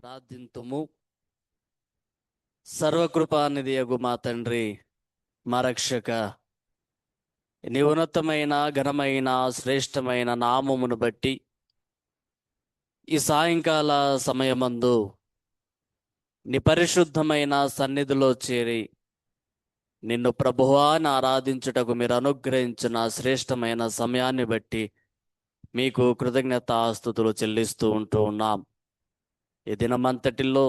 ప్రార్థింతుము. సర్వకృపానిధియగు మా తండ్రి, మా రక్షక, నీ ఉన్నతమైన ఘనమైన శ్రేష్టమైన నామమును బట్టి ఈ సాయంకాల సమయమందు నీ పరిశుద్ధమైన సన్నిధిలో చేరి నిన్ను ప్రభువా అని ఆరాధించుటకు మీరు అనుగ్రహించిన శ్రేష్టమైన సమయాన్ని బట్టి మీకు కృతజ్ఞతాస్తుతులు చెల్లిస్తూ ఉంటూ ఉన్నాం. ఈ దినమంతటిలో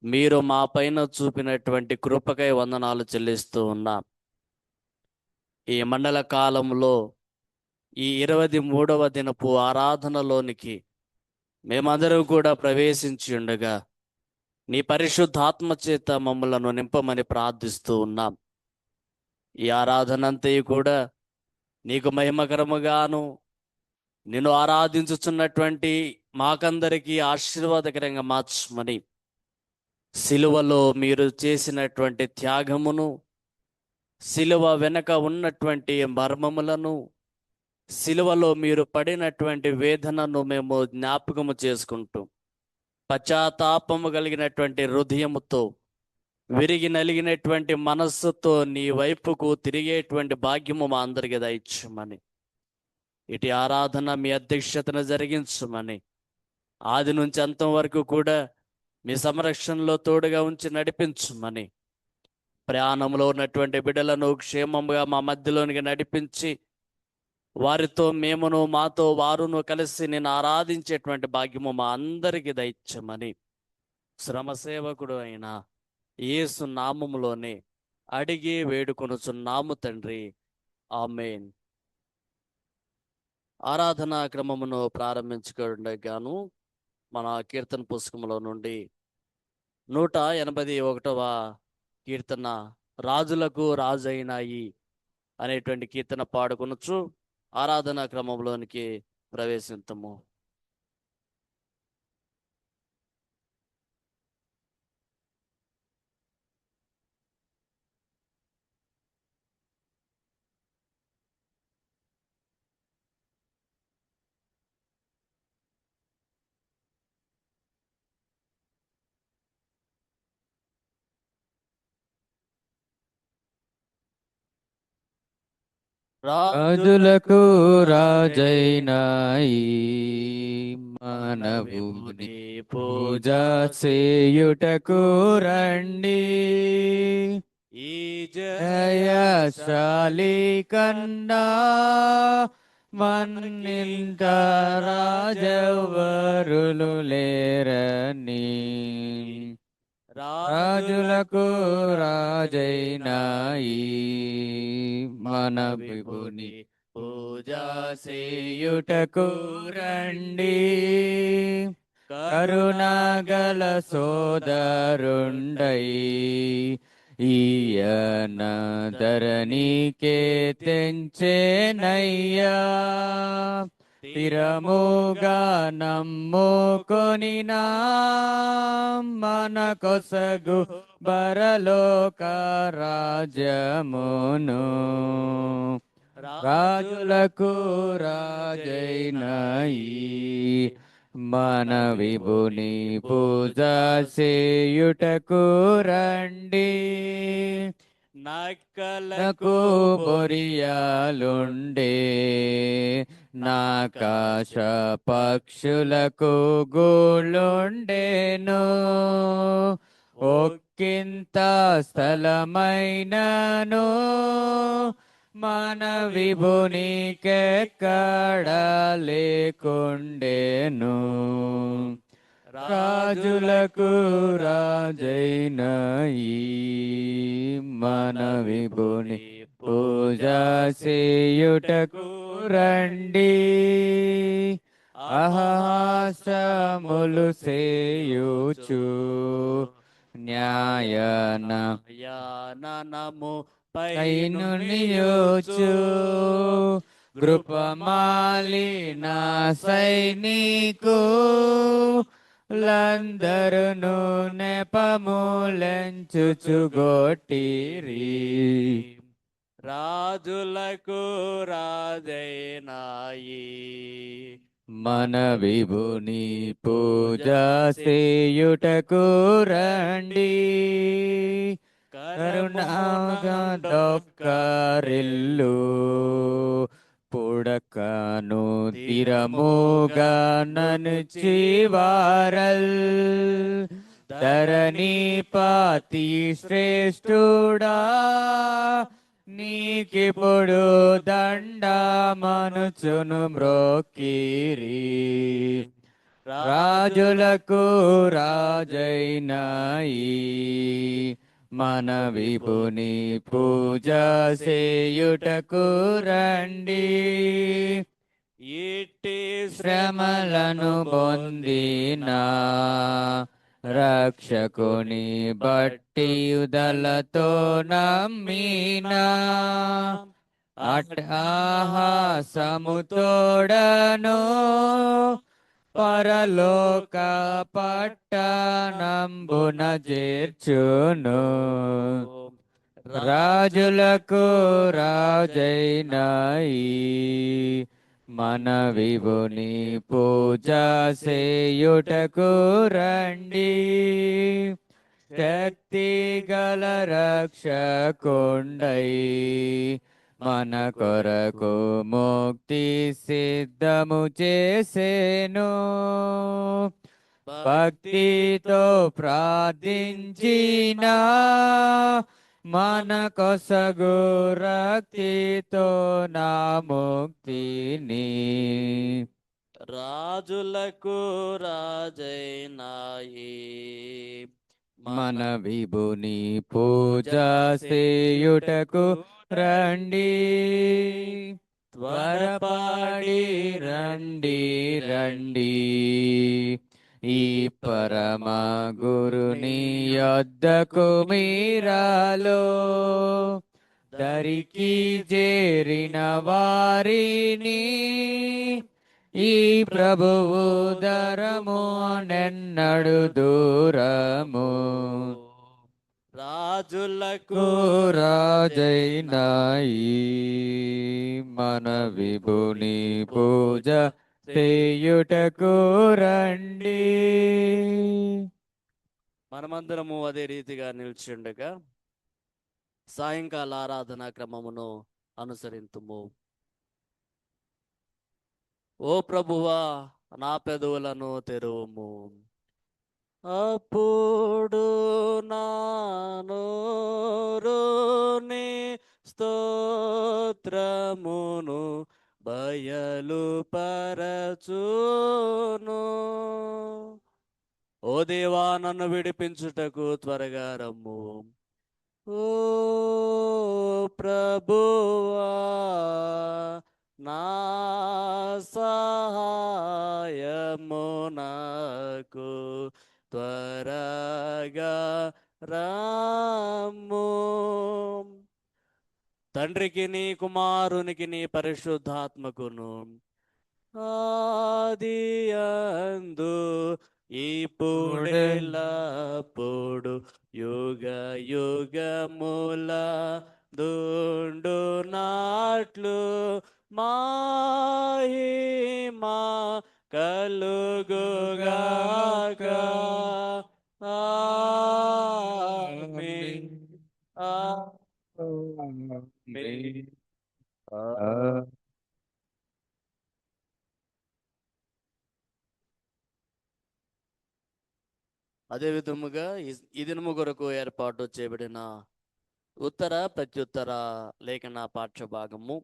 మీరు మా పైన చూపినటువంటి కృపకై వందనాలు చెల్లిస్తూ ఉన్నాం. ఈ మండల కాలంలో ఈ 23వ దినపు ఆరాధనలోనికి మేమందరం కూడా ప్రవేశించి ఉండగా నీ పరిశుద్ధాత్మ చేత మమ్మలను నింపమని ప్రార్థిస్తూ ఉన్నాం. ఈ ఆరాధన అంతయు కూడా నీకు మహిమకరముగాను నిన్ను ఆరాధించుచున్నటువంటి మాకందరికీ ఆశీర్వాదకరంగా మార్చమని, సిలువలో మీరు చేసినటువంటి త్యాగమును, సిలువ వెనక ఉన్నటువంటి మర్మములను, సిలువలో మీరు పడినటువంటి వేదనను మేము జ్ఞాపకము చేసుకుంటూ పశ్చాత్తాపము కలిగినటువంటి హృదయముతో, విరిగి నలిగినటువంటి మనస్సుతో నీ వైపుకు తిరిగేటువంటి భాగ్యము మా అందరికీ దయచేయమని, ఇటు ఆరాధన మీ అధ్యక్షతను జరిగించమని, ఆది నుంచి అంతం వరకు కూడా మీ సంరక్షణలో తోడుగా ఉంచి నడిపించమని, ప్రయాణంలో ఉన్నటువంటి బిడ్డలను క్షేమంగా మా మధ్యలోనికి నడిపించి వారితో మేమును మాతో వారును కలిసి నేను ఆరాధించేటువంటి భాగ్యము మా అందరికీ దయచేయమని శ్రమసేవకుడు అయిన యేసు నామములోనే అడిగి వేడుకొనుచున్నాము తండ్రి, ఆమేన్. ఆరాధనా క్రమమును ప్రారంభించుకుండగాను మన కీర్తన పుస్తకంలో నుండి 181వ కీర్తన, రాజులకు రాజైనాయి అనేటువంటి కీర్తన పాడుకొనొచ్చు. ఆరాధనా క్రమంలోనికి ప్రవేశించము. రాజులకు రాజైనాయి మనవుని పూజ చేయుటకు రండి. ఈ జయశాలి కన్నా మన్నింత రాజవరులు లేరని, రాజులకు రాజైనాయి మన విభుని పూజ చేయుటకు రండి. కరుణాగల సోదరుండై ఈయన ధరణికే తెంచెనయ్యా. స్థిరముగా నమ్ముకొనినా మన కొసగు పరలోక రాజ్యమును. రాజులకు రాజైనాయి మన విభుని పూజ చేయుటకు రండి. నక్కలకు బొరియాలుండే, నాకాశ పక్షులకు గూళ్ళుండెను. ఒక్కింత స్థలమైనను మన విభునికెక్కడ లేకుండెను. రాజులకు రాజైనాయి మన విభుని పూజ చేయుటకు రండి. అహాసములు చేయుచు న్యాయనము పైను నియోచు కృపమాలిన సైనికు లందరును నెపములెంచుచుగొట్టిరి. రాజులకు రాజైనాయి మన విభుని పూజ చేయుటకు రండి కరుణాగా దొక్కరిల్లు పుడకను తిరముగా ననుచి వారల్ ధరణి పాతి శ్రేష్ఠుడా నీకిప్పుడు దండమనుచును మ్రోక్కిరి రాజులకు రాజైనాయి మన విభుని పూజ చేయుటకు రండి ఇట్టి శ్రమలను పొందిన రక్షకుని బట్టి యుదలతో నమ్మినా అట్టాహాసముతోడను పరలోక పట్టణంబున చేర్చును రాజులకు రాజైనాయి మన విభుని పూజ చేయుటకు రండి శక్తి గల రక్షకుండై మన కొరకు ముక్తి సిద్ధము చేసేను భక్తితో ప్రార్థించిన మన కొసగు రక్తితో నా ముక్తిని రాజులకు రాజైనాయి మన విభుని పూజ చేయుటకు రండి త్వరపడి రండి రండి ఈ పరమ గురుని యొద్దకు మీరాలో దరికి చేరిన వారిని ఈ ప్రభువు దరము నెన్నడు దూరము రాజులకు రాజైనాయి మన విభుని పూజ చేయుటకు రండి మనమందరము అదే రీతిగా నిల్చుండగా సాయంకాల ఆరాధన క్రమమును అనుసరింతుము. ఓ ప్రభువా, నా పెదవులను తెరువుము, అప్పుడు నా నోరుని స్తోత్రమును బయలుపరచును. ఓ దేవా, నన్ను విడిపించుటకు త్వరగా రమ్ము. ఓ ప్రభువా, నా సహాయము నాకు త్వరగా రమ్ము. తండ్రికి నీ కుమారునికి నీ పరిశుద్ధాత్మకును ఆది అందు ఇప్పుడెల్లప్పుడు యుగ యుగముల దుండు నాట్లు మాహిమా కలుగుగాక. ఆమేన్. ఆమేన్. అదే విధముగా ఈ దినము కొరకు ఏర్పాటు చేయబడిన ఉత్తర ప్రత్యుత్తర లేఖన పాఠ్యభాగము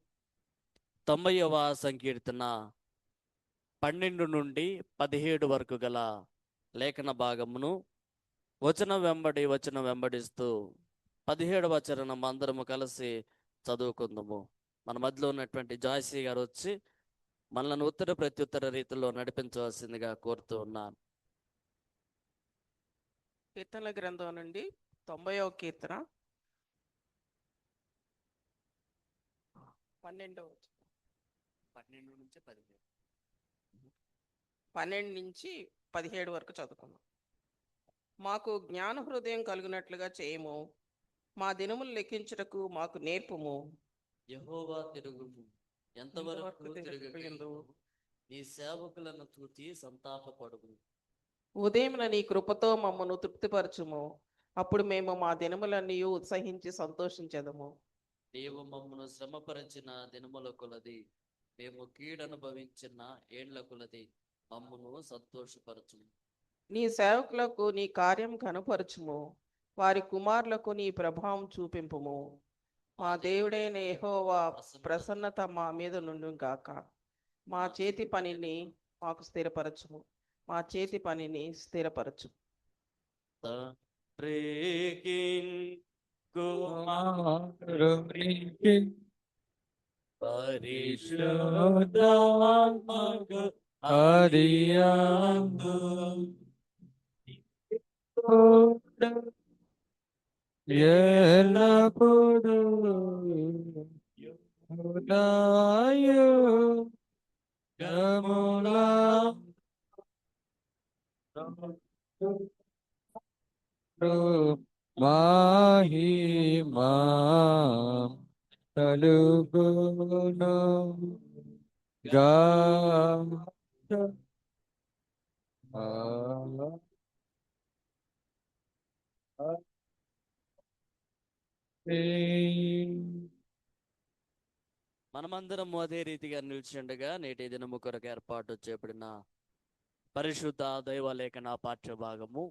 90వ సంకీర్తన 12 నుండి 17 వరకు గల లేఖన భాగమును వచనం వెంబడిస్తూ 17వ చరణం అందరము కలిసి చదువుకుందాము. మన మధ్యలో ఉన్నటువంటి జాయ్సీ గారు వచ్చి మనల్ని ఉత్తర ప్రత్యుత్తర రీతిలో నడిపించవలసిందిగా కోరుతూ ఉన్నాను. కీర్తనల గ్రంథం నుండి 90వ కీర్తన 12 నుంచి 17 వరకు చదువుకున్నాం. మాకు జ్ఞాన హృదయం కలిగినట్లుగా చేయము, మా దినములు లెక్కించుటకు మాకు నేర్పుము. యెహోవా తిరుగుము, ఎంతవరకు తిరగగలవు? నీ సేవకులను చూచి సంతాపపడుము. ఉదయమున నీ కృపతో మమ్మను తృప్తిపరచుము. అప్పుడు మేము మా దినములన్నీ ఉత్సహించి సంతోషించదము. నీవు మమ్మను శ్రమపరిచిన దినముల కొలది, మేము కీడనుభవించిన ఏండ్ల కొలది మమ్మను సంతోషపరచుము. నీ సేవకులకు నీ కార్యం కనపరచుము. వారి కుమారులకు నీ ప్రభావం చూపింపుము. మా దేవుడైన యెహోవా ప్రసన్నత మా మీద నుండును గాక. మా చేతి పనిని మాకు స్థిరపరచుము. మా చేతి పనిని స్థిరపరచు. తండ్రికి కుమారునికి పరిశుద్ధాత్మకు ఆదియందు ఎల్లప్పుడూ ఉదయములా మహిమా కలుగును గాక. మనమందరం అదే రీతిగా నిలిచిండగా నేటి దినము కొరకు ఏర్పాటు చేయబడిన పరిశుద్ధ దైవలేఖన పాఠ్య భాగము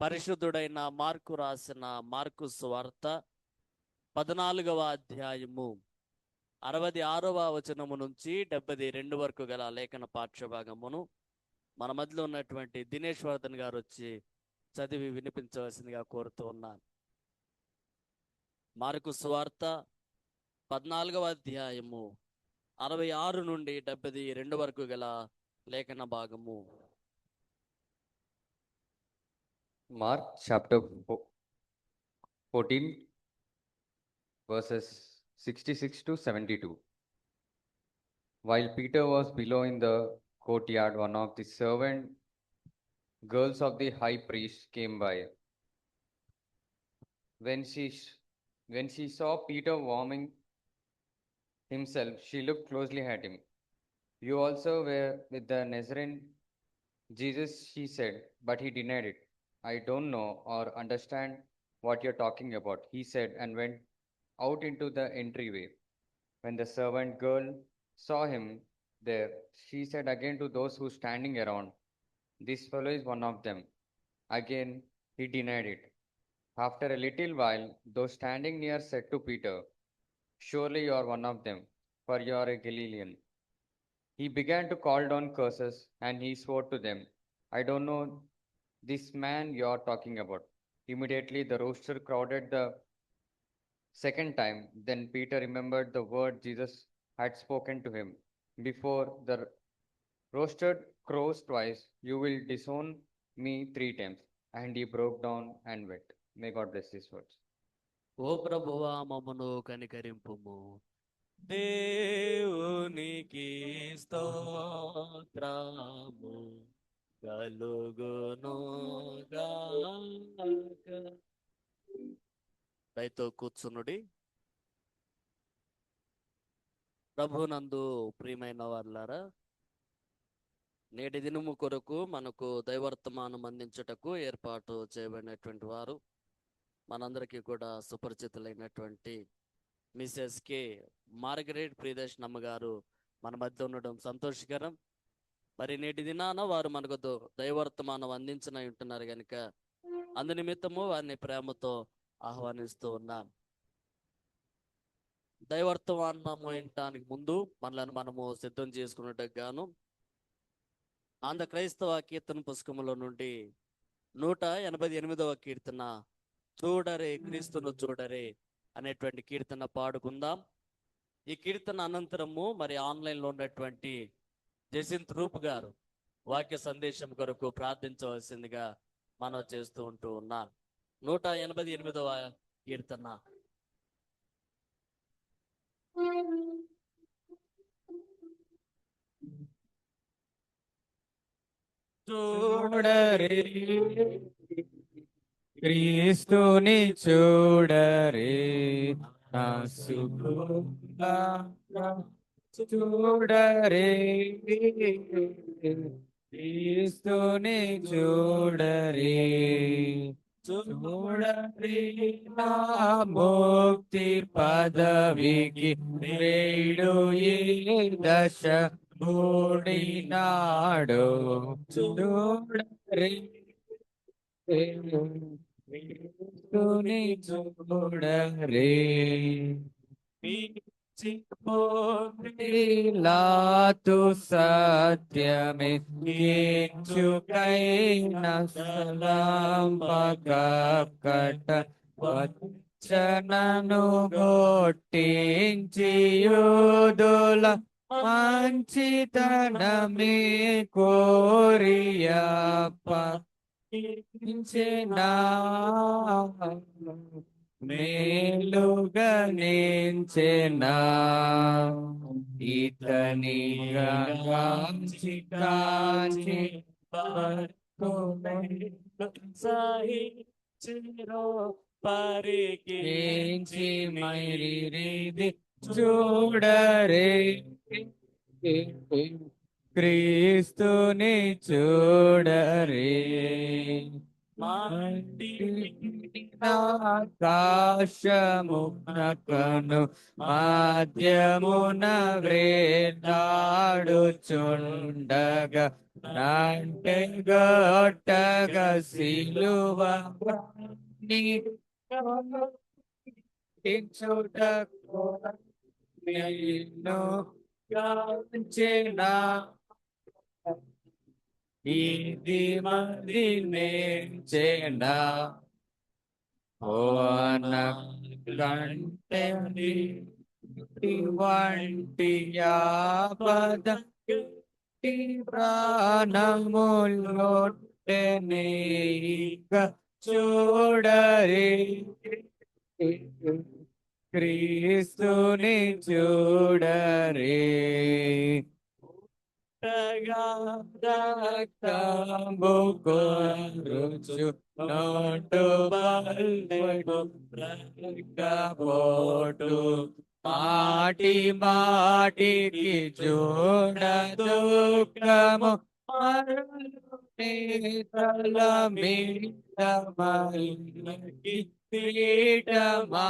పరిశుద్ధుడైన మార్కు రాసిన మార్కు సువార్త 14వ అధ్యాయము 66వ వచనము నుంచి 72 వరకు గల లేఖన పాఠ్య భాగమును మన మధ్యలో ఉన్నటువంటి దినేష్ వర్ధన్ గారు వచ్చి చదివి వినిపించవలసిందిగా కోరుతూ ఉన్నాను. మార్కు సువార్త 14వ అధ్యాయము 66 నుండి 72 వరకు గల లేఖన భాగము. Mark chapter 14 verses 66 to 72. While Peter was below in the courtyard, one of the servant girls of the high priest came by. When she saw Peter warming himself, she looked closely at him. "You also were with the Nazarene Jesus," she said, but he denied it. "I don't know or understand what you're talking about," he said, and went out into the entryway. When the servant girl saw him there, she said again to those who standing around, "This fellow is one of them." Again he denied it. After a little while, those standing near said to Peter, "Surely you are one of them, for you are a Galilean." He began to call down curses, and he swore to them, "I don't know this man you are talking about." Immediately the rooster crowed the second time. Then Peter remembered the word Jesus had spoken to him. "Before the rooster crows twice, you will disown me 3 times." And he broke down and wept. May God bless these words. ఓ ప్రభువా మమ్మను కనికరింపుము. దేవునికి స్తోత్రము కలుగును గాక. దయతో కూర్చునుడి. ప్రభునందు ప్రియమైన వాళ్ళారా, నేటి దినము కొరకు మనకు దైవర్తమానం అందించుటకు ఏర్పాటు చేయబడినటువంటి వారు మనందరికీ కూడా సుపరిచితులైనటువంటి మిసెస్ కే మార్గరెట్ ప్రియదర్శనమ్మ గారు మన మధ్య ఉండడం సంతోషకరం. మరి నేటి దినాన వారు మనకు దైవర్తమానం అందించిన ఉంటున్నారు కనుక అందు నిమిత్తము వారిని ప్రేమతో ఆహ్వానిస్తూ ఉన్నాను. దైవర్తమానము వినటానికి ముందు మనము సిద్ధం చేసుకున్నట్టుకు గాను ఆంధ్ర క్రైస్తవ కీర్తన పుస్తకములో నుండి 188వ కీర్తన చూడరే క్రీస్తును చూడరే అనేటువంటి కీర్తన పాడుకుందాం. ఈ కీర్తన అనంతరము మరి ఆన్లైన్లో ఉన్నటువంటి జసింత్ రూప్ గారు వాక్య సందేశం కొరకు ప్రార్థించవలసిందిగా మనం చేస్తూ ఉంటూ ఉన్నాను. 188వ కీర్తన. చూడరే క్రీస్తుని చూడరే, నా సుఖ చూడరే క్రీస్తుని చూడరే చూడరే నా ముక్తి పదవికి రేడు ఈ దశ కూడినాడు చూడరే క్రీస్తుని చూడరే లాతు సత్యమే చుకైన సలంబకట వచ్చనను గొట్టించి యూదుల మంచితనమే కోరియప్ప మేలుగనించెనా ఇతని గాంచి కాంచి పరికించి మైరిది చూడరే క్రీస్తుని చూడరే ఆకాశమునకను మాధ్యమున వ్రేలాడుచుండగా అంటే గొట్టగ సిలువ నిన్ను గాంచెనా ఇది మరి నేర్చేనా ఓన కంటే వంటి యాపద ప్రాణములోటెనేక చూడరే క్రీస్తుని చూడరే రక్తంబుకొరుచు నోటు బల్బోటు మాటి మాటికి చూడ దుఃఖము తల మీద మల్లకి పీఠమా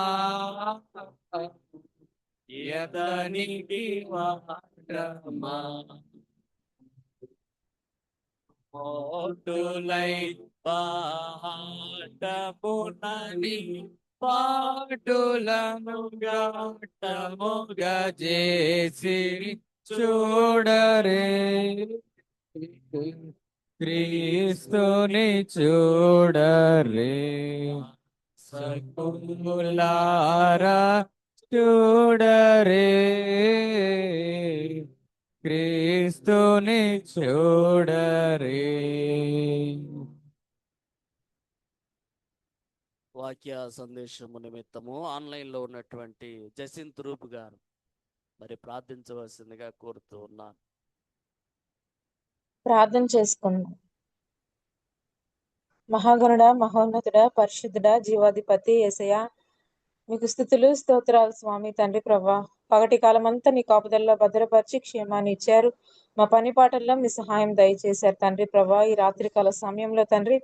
యతనికి వాటమా మోటులై పాటమునని పాటులను గాటముగా చేసి చూడరే క్రీస్తుని చూడరే సకులారా చూడరే క్రీస్తుని చూడరే వాక్య సందేశము నిమిత్తము ఆన్లైన్లో ఉన్నటువంటి జసింత్ రూప్ గారు మరి ప్రార్థించవలసిందిగా కోరుతూ ఉన్నాను. ప్రార్థన చేసుకున్నాం. మహాగణుడా, మహోన్నతుడా, పరిశుద్ధుడా, జీవాధిపతి యేసయ్య, మీకు స్తుతులు స్తోత్రాలు స్వామి. తండ్రి ప్రభా, పగటి కాలం అంతా నీ కాపుదల్లో భద్రపరిచి క్షేమాన్ని ఇచ్చారు. మా పని పాటల్లో మీ సహాయం దయచేశారు తండ్రి ప్రభా. ఈ రాత్రికాల సమయంలో తండ్రి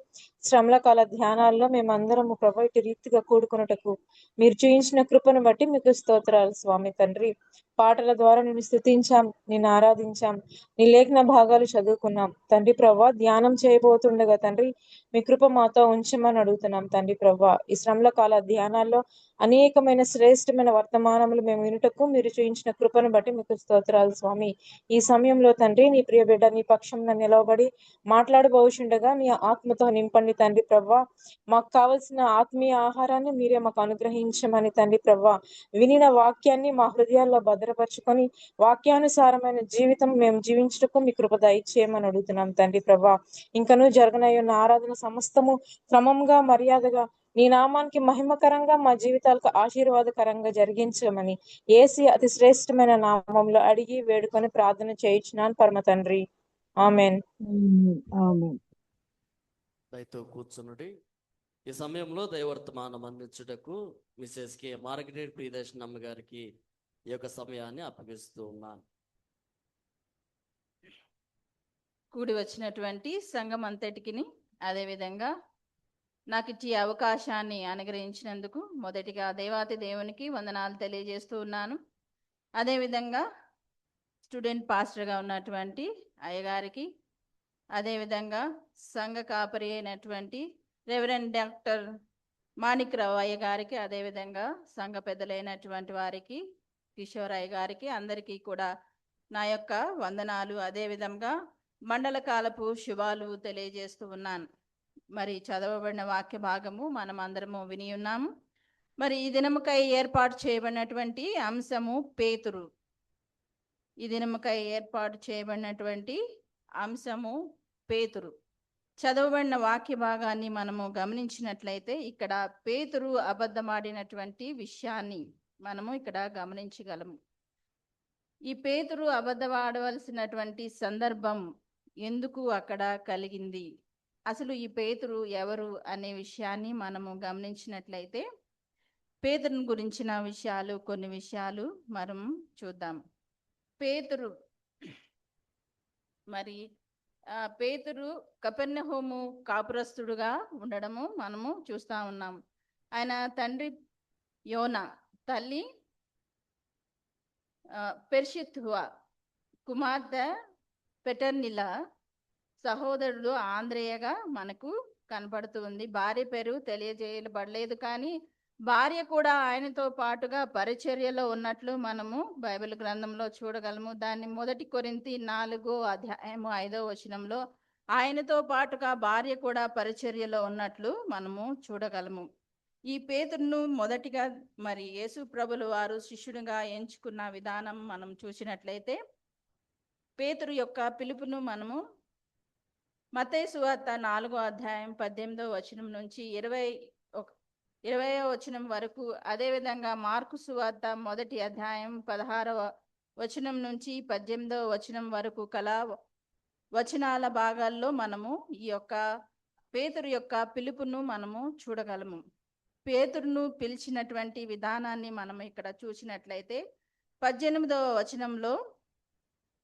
శ్రమల కాల ధ్యానాల్లో మేమందరము ప్రభా ఇటు రీతిగా కూడుకున్నటకు మీరు చూయించిన కృపను బట్టి మీకు స్తోత్రాలు స్వామి. తండ్రి పాటల ద్వారా నిన్ను స్తుతించాం, నిన్ను ఆరాధించాం, నీ లేఖన భాగాలు చదువుకున్నాం తండ్రి ప్రభా. ధ్యానం చేయబోతుండగా తండ్రి మీ కృప మాతో ఉంచమని అడుగుతున్నాం తండ్రి ప్రభా. ఈ శ్రమల కాల ధ్యానాల్లో అనేకమైన శ్రేష్టమైన వర్తమానములు మేము వినుటకు మీరు చూయించిన కృపను బట్టి మీకు స్తోత్రాలు స్వామి. ఈ సమయంలో తండ్రి నీ ప్రియ బిడ్డ నీ పక్షంలో నిలవబడి మాట్లాడబోచుండగా నీ ఆత్మతో నింపండి తండ్రి ప్రభా. మాకు కావలసిన ఆత్మీయ ఆహారాన్ని మీరే మాకు అనుగ్రహించమని తండ్రి ప్రభా. వినిన వాక్యాన్ని మా హృదయాల్లో భద్రపరుచుకొని వాక్యానుసారమైన జీవితం మేము జీవించుటకు మీ కృప దయచేయమని అడుగుతున్నాం తండ్రి ప్రభా. ఇంకనూ జరగనయ్యున్న ఆరాధన సమస్తము క్రమంగా మర్యాదగా నీ నామానికి మహిమకరంగా మా జీవితాలకు ఆశీర్వాదకరంగా జరిగించమని యేసు అతి శ్రేష్టమైన నామంలో అడిగి వేడుకొని ప్రార్థన చేయించున్నాను పరమ తండ్రి, ఆమెన్. దయతో కూర్చునుడి. ఈ సమయంలో దైవర్తమానం అందించుటకు మిసెస్ కె మార్గరెట్ ప్రియదర్శనమ్మ గారికి ఈ యొక్క సమయాన్ని అప్పగిస్తూ ఉన్నాను. కూడి వచ్చినటువంటి సంఘం అంతటికిని, అదేవిధంగా నాకు ఇచ్చే అవకాశాన్ని అనుగ్రహించినందుకు మొదటిగా దేవాతి దేవునికి వందనాలు తెలియజేస్తూ ఉన్నాను. అదేవిధంగా స్టూడెంట్ పాస్టర్గా ఉన్నటువంటి అయ్యగారికి, అదేవిధంగా సంఘ కాపరి అయినటువంటి రెవరెండ్ డాక్టర్ మాణిక్రావు అయ్య గారికి, అదేవిధంగా సంఘ పెద్దలైనటువంటి వారికి, కిషోర్ అయ్య గారికి, అందరికీ కూడా నా యొక్క వందనాలు, అదేవిధంగా మండల కాలపు శుభాలు తెలియజేస్తూ ఉన్నాను. మరి చదవబడిన వాక్య భాగము మనం అందరము విని ఉన్నాము. మరి ఈ దినముకై ఏర్పాటు చేయబడినటువంటి అంశము పేతురు. ఈ దినముకై ఏర్పాటు చేయబడినటువంటి అంశము పేతురు. చదవబడిన వాక్య భాగాన్ని మనము గమనించినట్లయితే ఇక్కడ పేతురు అబద్ధమాడినటువంటి విషయాన్ని మనము ఇక్కడ గమనించగలము. ఈ పేతురు అబద్ధమాడవలసినటువంటి సందర్భం ఎందుకు అక్కడ కలిగింది, అసలు ఈ పేతురు ఎవరు అనే విషయాన్ని మనము గమనించినట్లయితే పేతురుని గురించిన విషయాలు, కొన్ని విషయాలు మనం చూద్దాం. పేతురు మరి పేతురు కపెర్నహూము కాపురస్తుడుగా ఉండడము మనము చూస్తూ ఉన్నాం. ఆయన తండ్రి యోనా, తల్లి పెర్షిత్హువ, కుమార్తె పెటర్నిల, సహోదరుడు ఆంద్రేయగా మనకు కనపడుతుంది. భార్య పేరు తెలియజేయబడలేదు, కానీ భార్య కూడా ఆయనతో పాటుగా పరిచర్యలో ఉన్నట్లు మనము బైబిల్ గ్రంథంలో చూడగలము. దాన్ని 1 కొరింథీ 4:5 ఆయనతో పాటుగా భార్య కూడా పరిచర్యలో ఉన్నట్లు మనము చూడగలము. ఈ పేతురును మొదటిగా మరి యేసు ప్రభులు వారు శిష్యుడిగా ఎంచుకున్న విధానం మనం చూసినట్లయితే, పేతురు యొక్క పిలుపును మనము మత్తయి సువార్త 4:18 నుంచి 20వ వరకు, అదేవిధంగా మార్కు సువార్త 1:16 నుంచి 18 వరకు కల వచనాల భాగాల్లో మనము ఈ యొక్క పేతురు యొక్క పిలుపును మనము చూడగలము. పేతురును పిలిచినటువంటి విధానాన్ని మనం ఇక్కడ చూసినట్లయితే 18వ వచనంలో,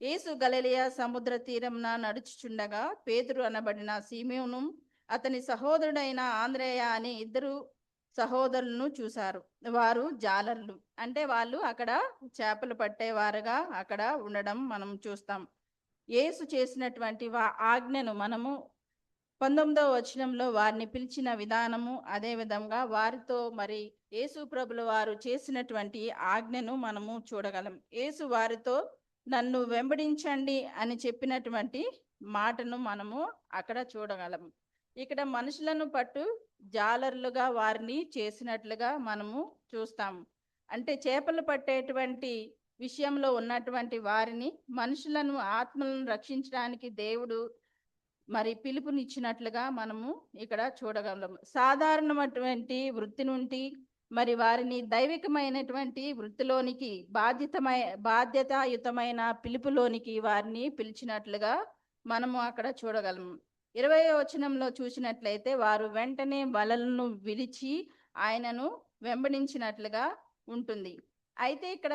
యేసు గలిలయ సముద్ర తీరంన నడుచుచుండగా పేతురు అనబడిన సీమోను, అతని సహోదరుడైన ఆంద్రేయ అని 2 సహోదరులను చూశారు. వారు జాలర్లు, అంటే వాళ్ళు అక్కడ చేపలు పట్టేవారుగా అక్కడ ఉండడం మనం చూస్తాం. యేసు చేసినటువంటి ఆజ్ఞను మనము 19వ వచనంలో వారిని పిలిచిన విధానము, అదేవిధంగా వారితో మరి యేసు ప్రభుల వారు చేసినటువంటి ఆజ్ఞను మనము చూడగలం. యేసు వారితో నన్ను వెంబడించండి అని చెప్పినటువంటి మాటను మనము అక్కడ చూడగలము. ఇక్కడ మనుషులను పట్టు జాలర్లుగా వారిని చేసినట్లుగా మనము చూస్తాము. అంటే చేపలు పట్టేటువంటి విషయంలో ఉన్నటువంటి వారిని, మనుషులను, ఆత్మలను రక్షించడానికి దేవుడు మరి పిలుపునిచ్చినట్లుగా మనము ఇక్కడ చూడగలము. సాధారణమైనటువంటి వృత్తి నుండి మరి వారిని దైవికమైనటువంటి వృత్తిలోనికి, బాధ్యతాయుతమైన పిలుపులోనికి వారిని పిలిచినట్లుగా మనము అక్కడ చూడగలము. 20వ వచనంలో చూసినట్లయితే, వారు వెంటనే వలలను విడిచి ఆయనను వెంబడించినట్లుగా ఉంటుంది. అయితే ఇక్కడ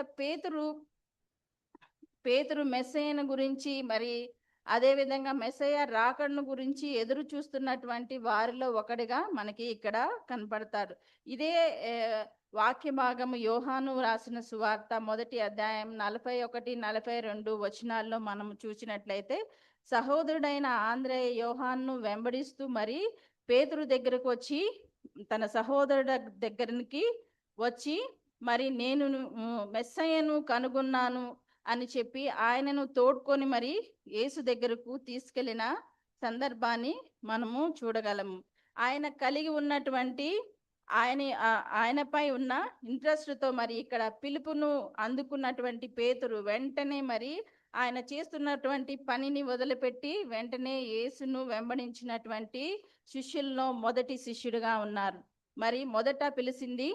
పేతురు మెస్సయ్యను గురించి, మరి అదేవిధంగా మెస్సయ్య రాకడను గురించి ఎదురు చూస్తున్నటువంటి వారిలో ఒకడిగా మనకి ఇక్కడ కనపడతాడు. ఇదే వాక్య భాగము యోహాను రాసిన సువార్త 1:41-42 మనము చూసినట్లయితే, సహోదరుడైన ఆంద్రేయ యోహాను వెంబడిస్తూ మరి పేతురు దగ్గరకు వచ్చి, తన సహోదరుడు దగ్గరికి వచ్చి, మరి నేను మెస్సయ్యను కనుగొన్నాను అని చెప్పి ఆయనను తోడ్కొని మరి యేసు దగ్గరకు తీసుకెళ్లిన సందర్భాన్ని మనము చూడగలము. ఆయన కలిగి ఉన్నటువంటి ఆయనపై ఉన్న ఇంట్రెస్ట్తో మరి ఇక్కడ పిలుపును అందుకున్నటువంటి పేతురు వెంటనే మరి ఆయన చేస్తున్నటువంటి పనిని వదిలిపెట్టి వెంటనే యేసును వెంబడించినటువంటి శిష్యుల్లో మొదటి శిష్యుడిగా ఉన్నారు. మరి మొదట పిలిచింది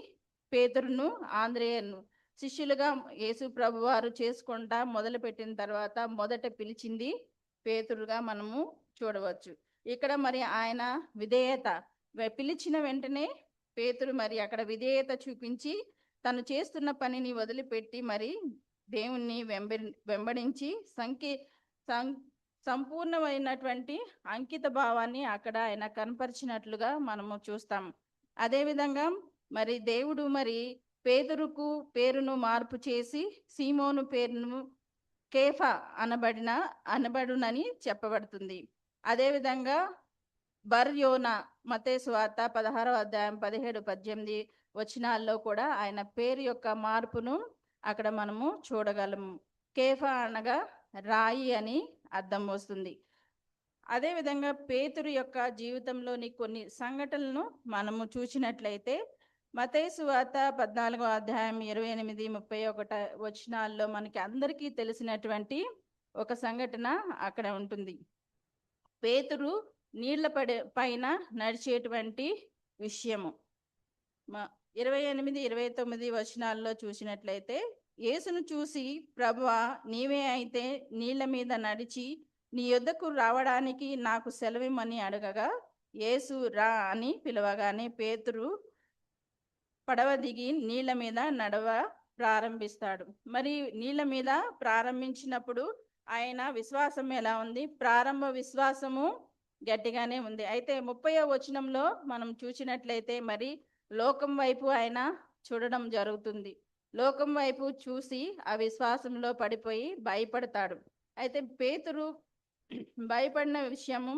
పేతురును, ఆంద్రేయను శిష్యులుగా యేసు ప్రభు వారు చేసుకుంటా మొదలుపెట్టిన తర్వాత మొదట పిలిచింది పేతురుగా మనము చూడవచ్చు. ఇక్కడ మరి ఆయన విధేయత, పిలిచిన వెంటనే పేతురు మరి అక్కడ విధేయత చూపించి తను చేస్తున్న పనిని వదిలిపెట్టి మరి దేవుణ్ణి వెంబడించి సం- సంపూర్ణమైనటువంటి అంకిత భావాన్ని అక్కడ ఆయన కనపరిచినట్లుగా మనము చూస్తాం. అదేవిధంగా మరి దేవుడు మరి పేతురుకు పేరును మార్పు చేసి సీమోను పేరును కేఫా అనబడునని చెప్పబడుతుంది. అదేవిధంగా బర్యోనా మత్తయి సువార్త 16వ అధ్యాయం 17, 18 వచనాల్లో కూడా ఆయన పేరు యొక్క మార్పును అక్కడ మనము చూడగలము. కేఫా అనగా రాయి అని అర్థం వస్తుంది. అదేవిధంగా పేతురు యొక్క జీవితంలోని కొన్ని సంఘటనలను మనము చూసినట్లయితే మత్తయి సువార్త 14వ అధ్యాయం 28, 31 వచనాల్లో మనకి అందరికీ తెలిసినటువంటి ఒక సంఘటన అక్కడ ఉంటుంది. పేతురు నీళ్ల పైన నడిచేటువంటి విషయము 28, 29 వచనాల్లో చూసినట్లయితే యేసును చూసి, ప్రభువా నీవే అయితే నీళ్ల మీద నడిచి నీ యొద్దకు రావడానికి నాకు సెలవిమ్మని అడగగా, యేసు రా అని పిలవగానే పేతురు పడవ దిగి నీళ్ల మీద నడవ ప్రారంభిస్తాడు. మరి నీళ్ల మీద ప్రారంభించినప్పుడు ఆయన విశ్వాసం ఎలా ఉంది? ప్రారంభ విశ్వాసము గట్టిగానే ఉంది. అయితే 30వ వచనంలో మనం చూసినట్లయితే మరి లోకం వైపు ఆయన చూడడం జరుగుతుంది. లోకం వైపు చూసి ఆ విశ్వాసంలో పడిపోయి భయపడతాడు. అయితే పేతురు భయపడిన విషయము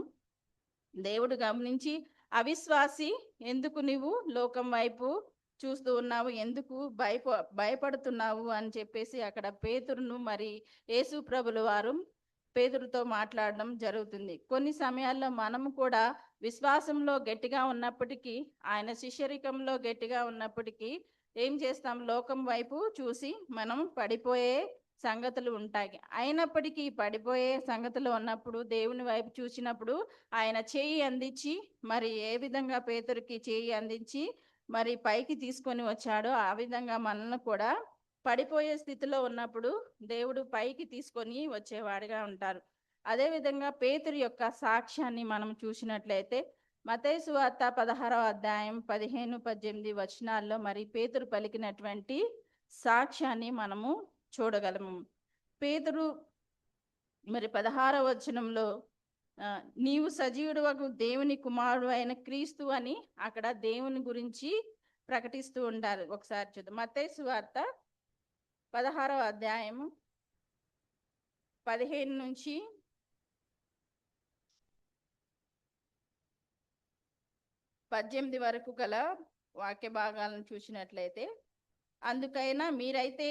దేవుడు గమనించి, అవిశ్వాసి, ఎందుకు నీవు లోకం వైపు చూస్తూ ఉన్నావు, ఎందుకు భయపడుతున్నావు అని చెప్పేసి అక్కడ పేతురును మరి యేసు ప్రభుల వారు పేతురుతో మాట్లాడడం జరుగుతుంది. కొన్ని సమయాల్లో మనము కూడా విశ్వాసంలో గట్టిగా ఉన్నప్పటికీ, ఆయన శిష్యరికంలో గట్టిగా ఉన్నప్పటికీ ఏం చేస్తాం? లోకం వైపు చూసి మనం పడిపోయే సంగతులు ఉంటాయి. అయినప్పటికీ పడిపోయే సంగతులు ఉన్నప్పుడు దేవుని వైపు చూసినప్పుడు ఆయన చేయి అందించి మరి ఏ విధంగా పేతురుకి చేయి అందించి మరి పైకి తీసుకొని వచ్చాడో ఆ విధంగా మనల్ని కూడా పడిపోయే స్థితిలో ఉన్నప్పుడు దేవుడు పైకి తీసుకొని వచ్చేవాడిగా ఉంటారు. అదేవిధంగా పేతురు యొక్క సాక్ష్యాన్ని మనం చూసినట్లయితే మత్తయి సువార్త 16వ అధ్యాయం 15, 18 వచనాల్లో మరి పేతురు పలికినటువంటి సాక్ష్యాన్ని మనము చూడగలము. పేతురు మరి 16వ వచనంలో నీవు సజీవుడు దేవుని కుమారుడు అయిన క్రీస్తు అని అక్కడ దేవుని గురించి ప్రకటిస్తూ ఉంటారు. ఒకసారి చూద్దాం. మత్తయి సువార్త 16వ అధ్యాయము 15 నుంచి 18 వరకు గల వాక్య భాగాలను చూసినట్లయితే, అందుకైనా మీరైతే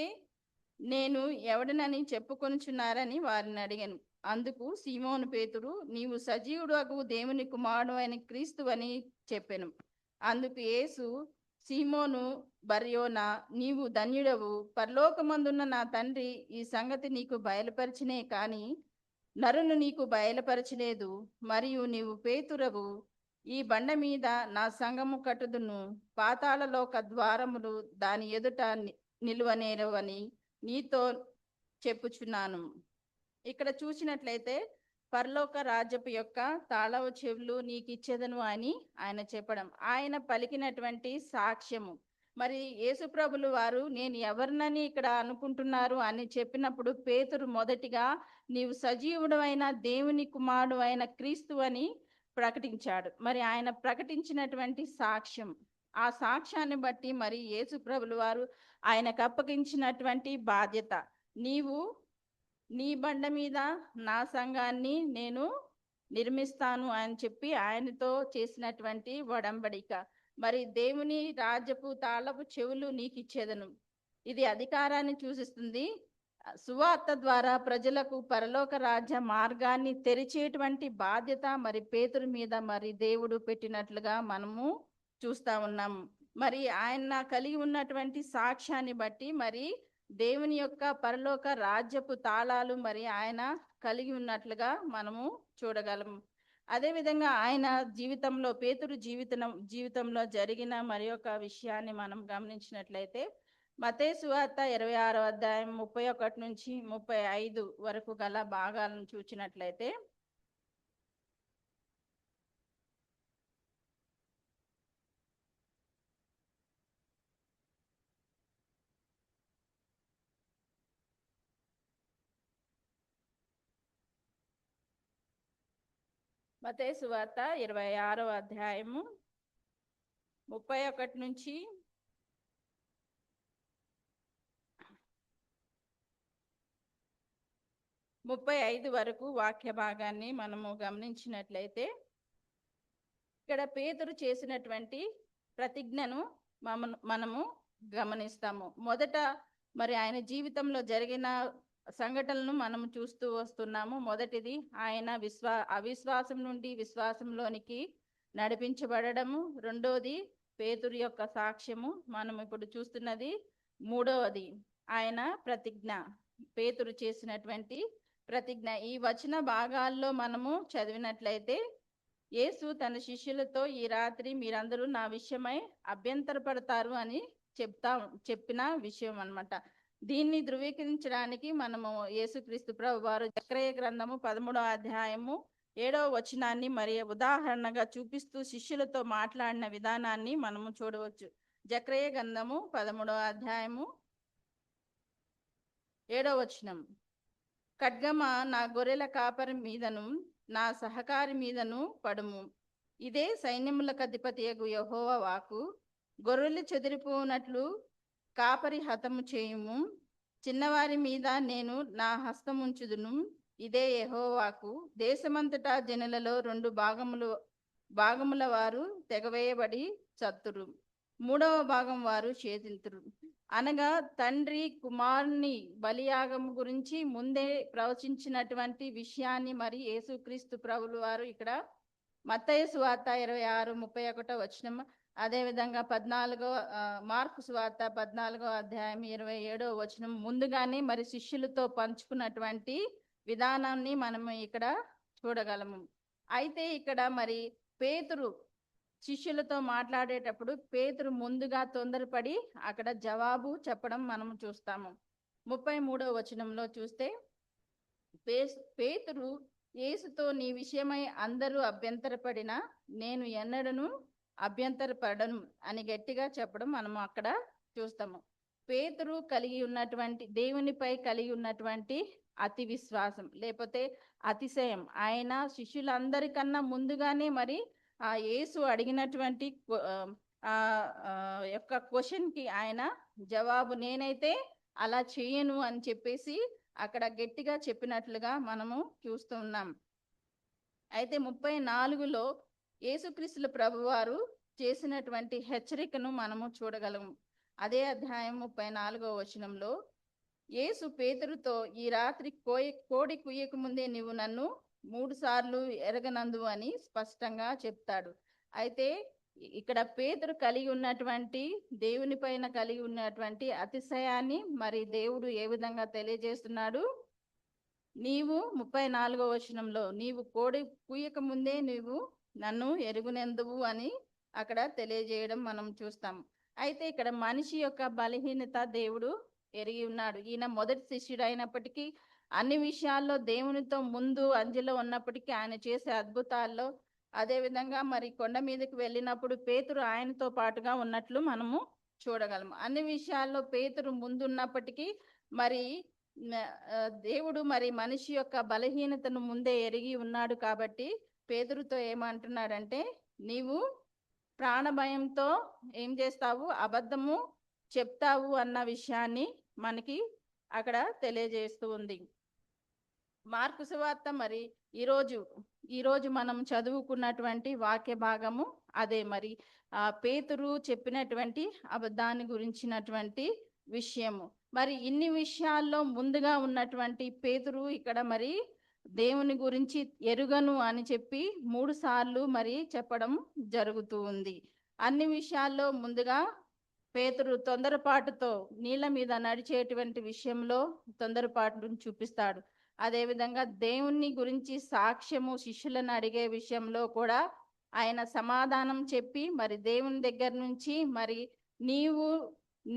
నేను ఎవడనని చెప్పుకొనుచున్నారని వారిని అడిగాను. అందుకు సీమోను పేతురు, నీవు సజీవుడు దేవుని కుమారుడు అయిన క్రీస్తు అని చెప్పెను. అందుకు యేసు, సీమోను బర్యోనా, నీవు ధన్యుడవు, పరలోకమందున్న నా తండ్రి ఈ సంగతి నీకు బయలుపరిచినే కాని నరులు నీకు బయలుపరచలేదు. మరియు నీవు పేతురవు, ఈ బండ మీద నా సంఘము కట్టుదును, పాతాళలోక ద్వారములు దాని ఎదుట నిలువనేరవని నీతో చెప్పుచున్నాను. ఇక్కడ చూసినట్లయితే పరలోక రాజ్యపు యొక్క తాళవ చెవులు నీకు ఇచ్చేదను అని ఆయన చెప్పడం, ఆయన పలికినటువంటి సాక్ష్యము. మరి యేసుప్రభులు వారు నేను ఎవరినని ఇక్కడ అనుకుంటున్నారు అని చెప్పినప్పుడు పేతురు మొదటిగా నీవు సజీవుడు అయిన దేవుని కుమారుడు అయిన క్రీస్తు అని ప్రకటించాడు. మరి ఆయన ప్రకటించినటువంటి సాక్ష్యం, ఆ సాక్ష్యాన్ని బట్టి మరి యేసుప్రభులు వారు ఆయనకు అప్పగించినటువంటి బాధ్యత, నీవు నీ బండ మీద నా సంఘాన్ని నేను నిర్మిస్తాను అని చెప్పి ఆయనతో చేసినటువంటి ఒడంబడిక. మరి దేవుని రాజ్యపు తాళపు చెవులు నీకు ఇచ్చేదను, ఇది అధికారాన్ని సూచిస్తుంది. సువార్త ద్వారా ప్రజలకు పరలోక రాజ్య మార్గాన్ని తెరిచేటువంటి బాధ్యత మరి పేతురు మీద మరి దేవుడు పెట్టినట్లుగా మనము చూస్తా ఉన్నాము. మరి ఆయన కలిగి ఉన్నటువంటి సాక్ష్యాన్ని బట్టి మరి దేవుని యొక్క పరలోక రాజ్యపు తాళాలు మరి ఆయన కలిగి ఉన్నట్లుగా మనము చూడగలము. అదేవిధంగా ఆయన జీవితంలో, పేతురు జీవితంలో జరిగిన మరి ఒక విషయాన్ని మనం గమనించినట్లయితే మత్తయి సువార్త 26వ అధ్యాయం 31 నుంచి 35 వరకు గల భాగాలను చూసినట్లయితే, మత్తయి సువార్త 26వ అధ్యాయము 31 నుంచి 35 వరకు వాక్య భాగాన్ని మనము గమనించినట్లయితే ఇక్కడ పేతురు చేసినటువంటి ప్రతిజ్ఞను మనము గమనిస్తాము. మొదట మరి ఆయన జీవితంలో జరిగిన సంఘటనలను మనం చూస్తూ వస్తున్నాము. మొదటిది ఆయన అవిశ్వాసం నుండి విశ్వాసంలోనికి నడిపించబడము. రెండోది పేతురు యొక్క సాక్ష్యము. మనం ఇప్పుడు చూస్తున్నది మూడవది ఆయన ప్రతిజ్ఞ, పేతురు చేసినటువంటి ప్రతిజ్ఞ. ఈ వచన భాగాల్లో మనము చదివినట్లయితే యేసు తన శిష్యులతో ఈ రాత్రి మీరందరూ నా విషయమై అభ్యంతరపడతారు అని చెప్పిన విషయం అన్నమాట. దీన్ని ధృవీకరించడానికి మనము యేసుక్రీస్తు ప్రభు వారు జకర్యా గ్రంథము 13వ అధ్యాయము 7వ వచనాన్ని మరి ఉదాహరణగా చూపిస్తూ శిష్యులతో మాట్లాడిన విధానాన్ని మనము చూడవచ్చు. జకర్యా గ్రంథము 13వ అధ్యాయము 7వ వచనం, ఖడ్గమ నా గొర్రెల కాపరి మీదను నా సహకారి మీదను పడుము, ఇదే సైన్యములకు అధిపతియగు యెహోవా వాక్కు. గొర్రెలు చెదిరిపోనట్లు కాపరి హతము చేయుము, చిన్నవారి మీద నేను నా హస్తముంచుదును, ఇదే యెహోవా వాక్కు. దేశమంతటా జనులలో 2 భాగముల వారు తెగవేయబడి చత్తురు, 3వ భాగం వారు చేతిల్తురు. అనగా తండ్రి కుమారుని బలియాగము గురించి ముందే ప్రవచించినటువంటి విషయాన్ని మరి యేసుక్రీస్తు ప్రభులు వారు ఇక్కడ మత్తయి సువార్త 26:31 వచనం, అదేవిధంగా మార్కు సువార్త 14వ అధ్యాయం 27వ వచనం ముందుగానే మరి శిష్యులతో పంచుకున్నటువంటి విధానాన్ని మనము ఇక్కడ చూడగలము. అయితే ఇక్కడ మరి పేతురు శిష్యులతో మాట్లాడేటప్పుడు పేతురు ముందుగా తొందరపడి అక్కడ జవాబు చెప్పడం మనం చూస్తాము. 33వ వచనంలో చూస్తే పేతురు యేసుతో నీ విషయమై అందరూ అభ్యంతరపడినా నేను ఎన్నడను అభ్యంతరపడను అని గట్టిగా చెప్పడం మనము అక్కడ చూస్తాము. పేతురు కలిగి ఉన్నటువంటి దేవునిపై కలిగి ఉన్నటువంటి అతి విశ్వాసం లేకపోతే అతిశయం, ఆయన శిష్యులందరికన్నా ముందుగానే మరి ఆ యేసు అడిగినటువంటి యొక్క క్వశ్చన్కి ఆయన జవాబు నేనైతే అలా చేయను అని చెప్పేసి అక్కడ గట్టిగా చెప్పినట్లుగా మనము చూస్తున్నాం. అయితే 34లో యేసుక్రీస్తుల ప్రభువారు చేసినటువంటి హెచ్చరికను మనము చూడగలము. అదే అధ్యాయం 34వ వచనంలో యేసు పేతురుతో ఈ రాత్రి కోడి కుయ్యక ముందే నీవు నన్ను 3 సార్లు ఎరగనందు అని స్పష్టంగా చెప్తాడు. అయితే ఇక్కడ పేతురు కలిగి ఉన్నటువంటి దేవుని పైన కలిగి ఉన్నటువంటి అతిశయాన్ని మరి దేవుడు ఏ విధంగా తెలియజేస్తున్నాడు? నీవు 34వ వచనంలో నీవు కోడి కుయ్యక ముందే నీవు నన్ను ఎరుగునెందువు అని అక్కడ తెలియజేయడం మనం చూస్తాం. అయితే ఇక్కడ మనిషి యొక్క బలహీనత దేవుడు ఎరిగి ఉన్నాడు. ఈయన మొదటి శిష్యుడు అయినప్పటికీ అన్ని విషయాల్లో దేవునితో ముందు అంజలో ఉన్నప్పటికీ ఆయన చేసే అద్భుతాల్లో, అదేవిధంగా మరి కొండ మీదకి వెళ్ళినప్పుడు పేతురు ఆయనతో పాటుగా ఉన్నట్లు మనము చూడగలము. అన్ని విషయాల్లో పేతురు ముందున్నప్పటికీ మరి దేవుడు మరి మనిషి యొక్క బలహీనతను ముందే ఎరిగి ఉన్నాడు. కాబట్టి పేతురుతో ఏమంటున్నాడంటే నీవు ప్రాణభయంతో ఏం చేస్తావు, అబద్ధము చెప్తావు అన్న విషయాన్ని మనకి అక్కడ తెలియజేస్తూ ఉంది. మార్కు సువార్త మరి ఈరోజు మనం చదువుకున్నటువంటి వాక్య భాగము అదే మరి పేతురు చెప్పినటువంటి అబద్ధాన్ని గురించినటువంటి విషయము. మరి ఇన్ని విషయాల్లో ముందుగా ఉన్నటువంటి పేతురు ఇక్కడ మరి దేవుని గురించి ఎరుగను అని చెప్పి 3 సార్లు మరి చెప్పడం జరుగుతూ ఉంది. అన్ని విషయాల్లో ముందుగా పేతురు తొందరపాటుతో నీళ్ళ మీద నడిచేటువంటి విషయంలో తొందరపాటును చూపిస్తాడు. అదేవిధంగా దేవుని గురించి సాక్ష్యము శిష్యులను అడిగే విషయంలో కూడా ఆయన సమాధానం చెప్పి మరి దేవుని దగ్గర నుంచి మరి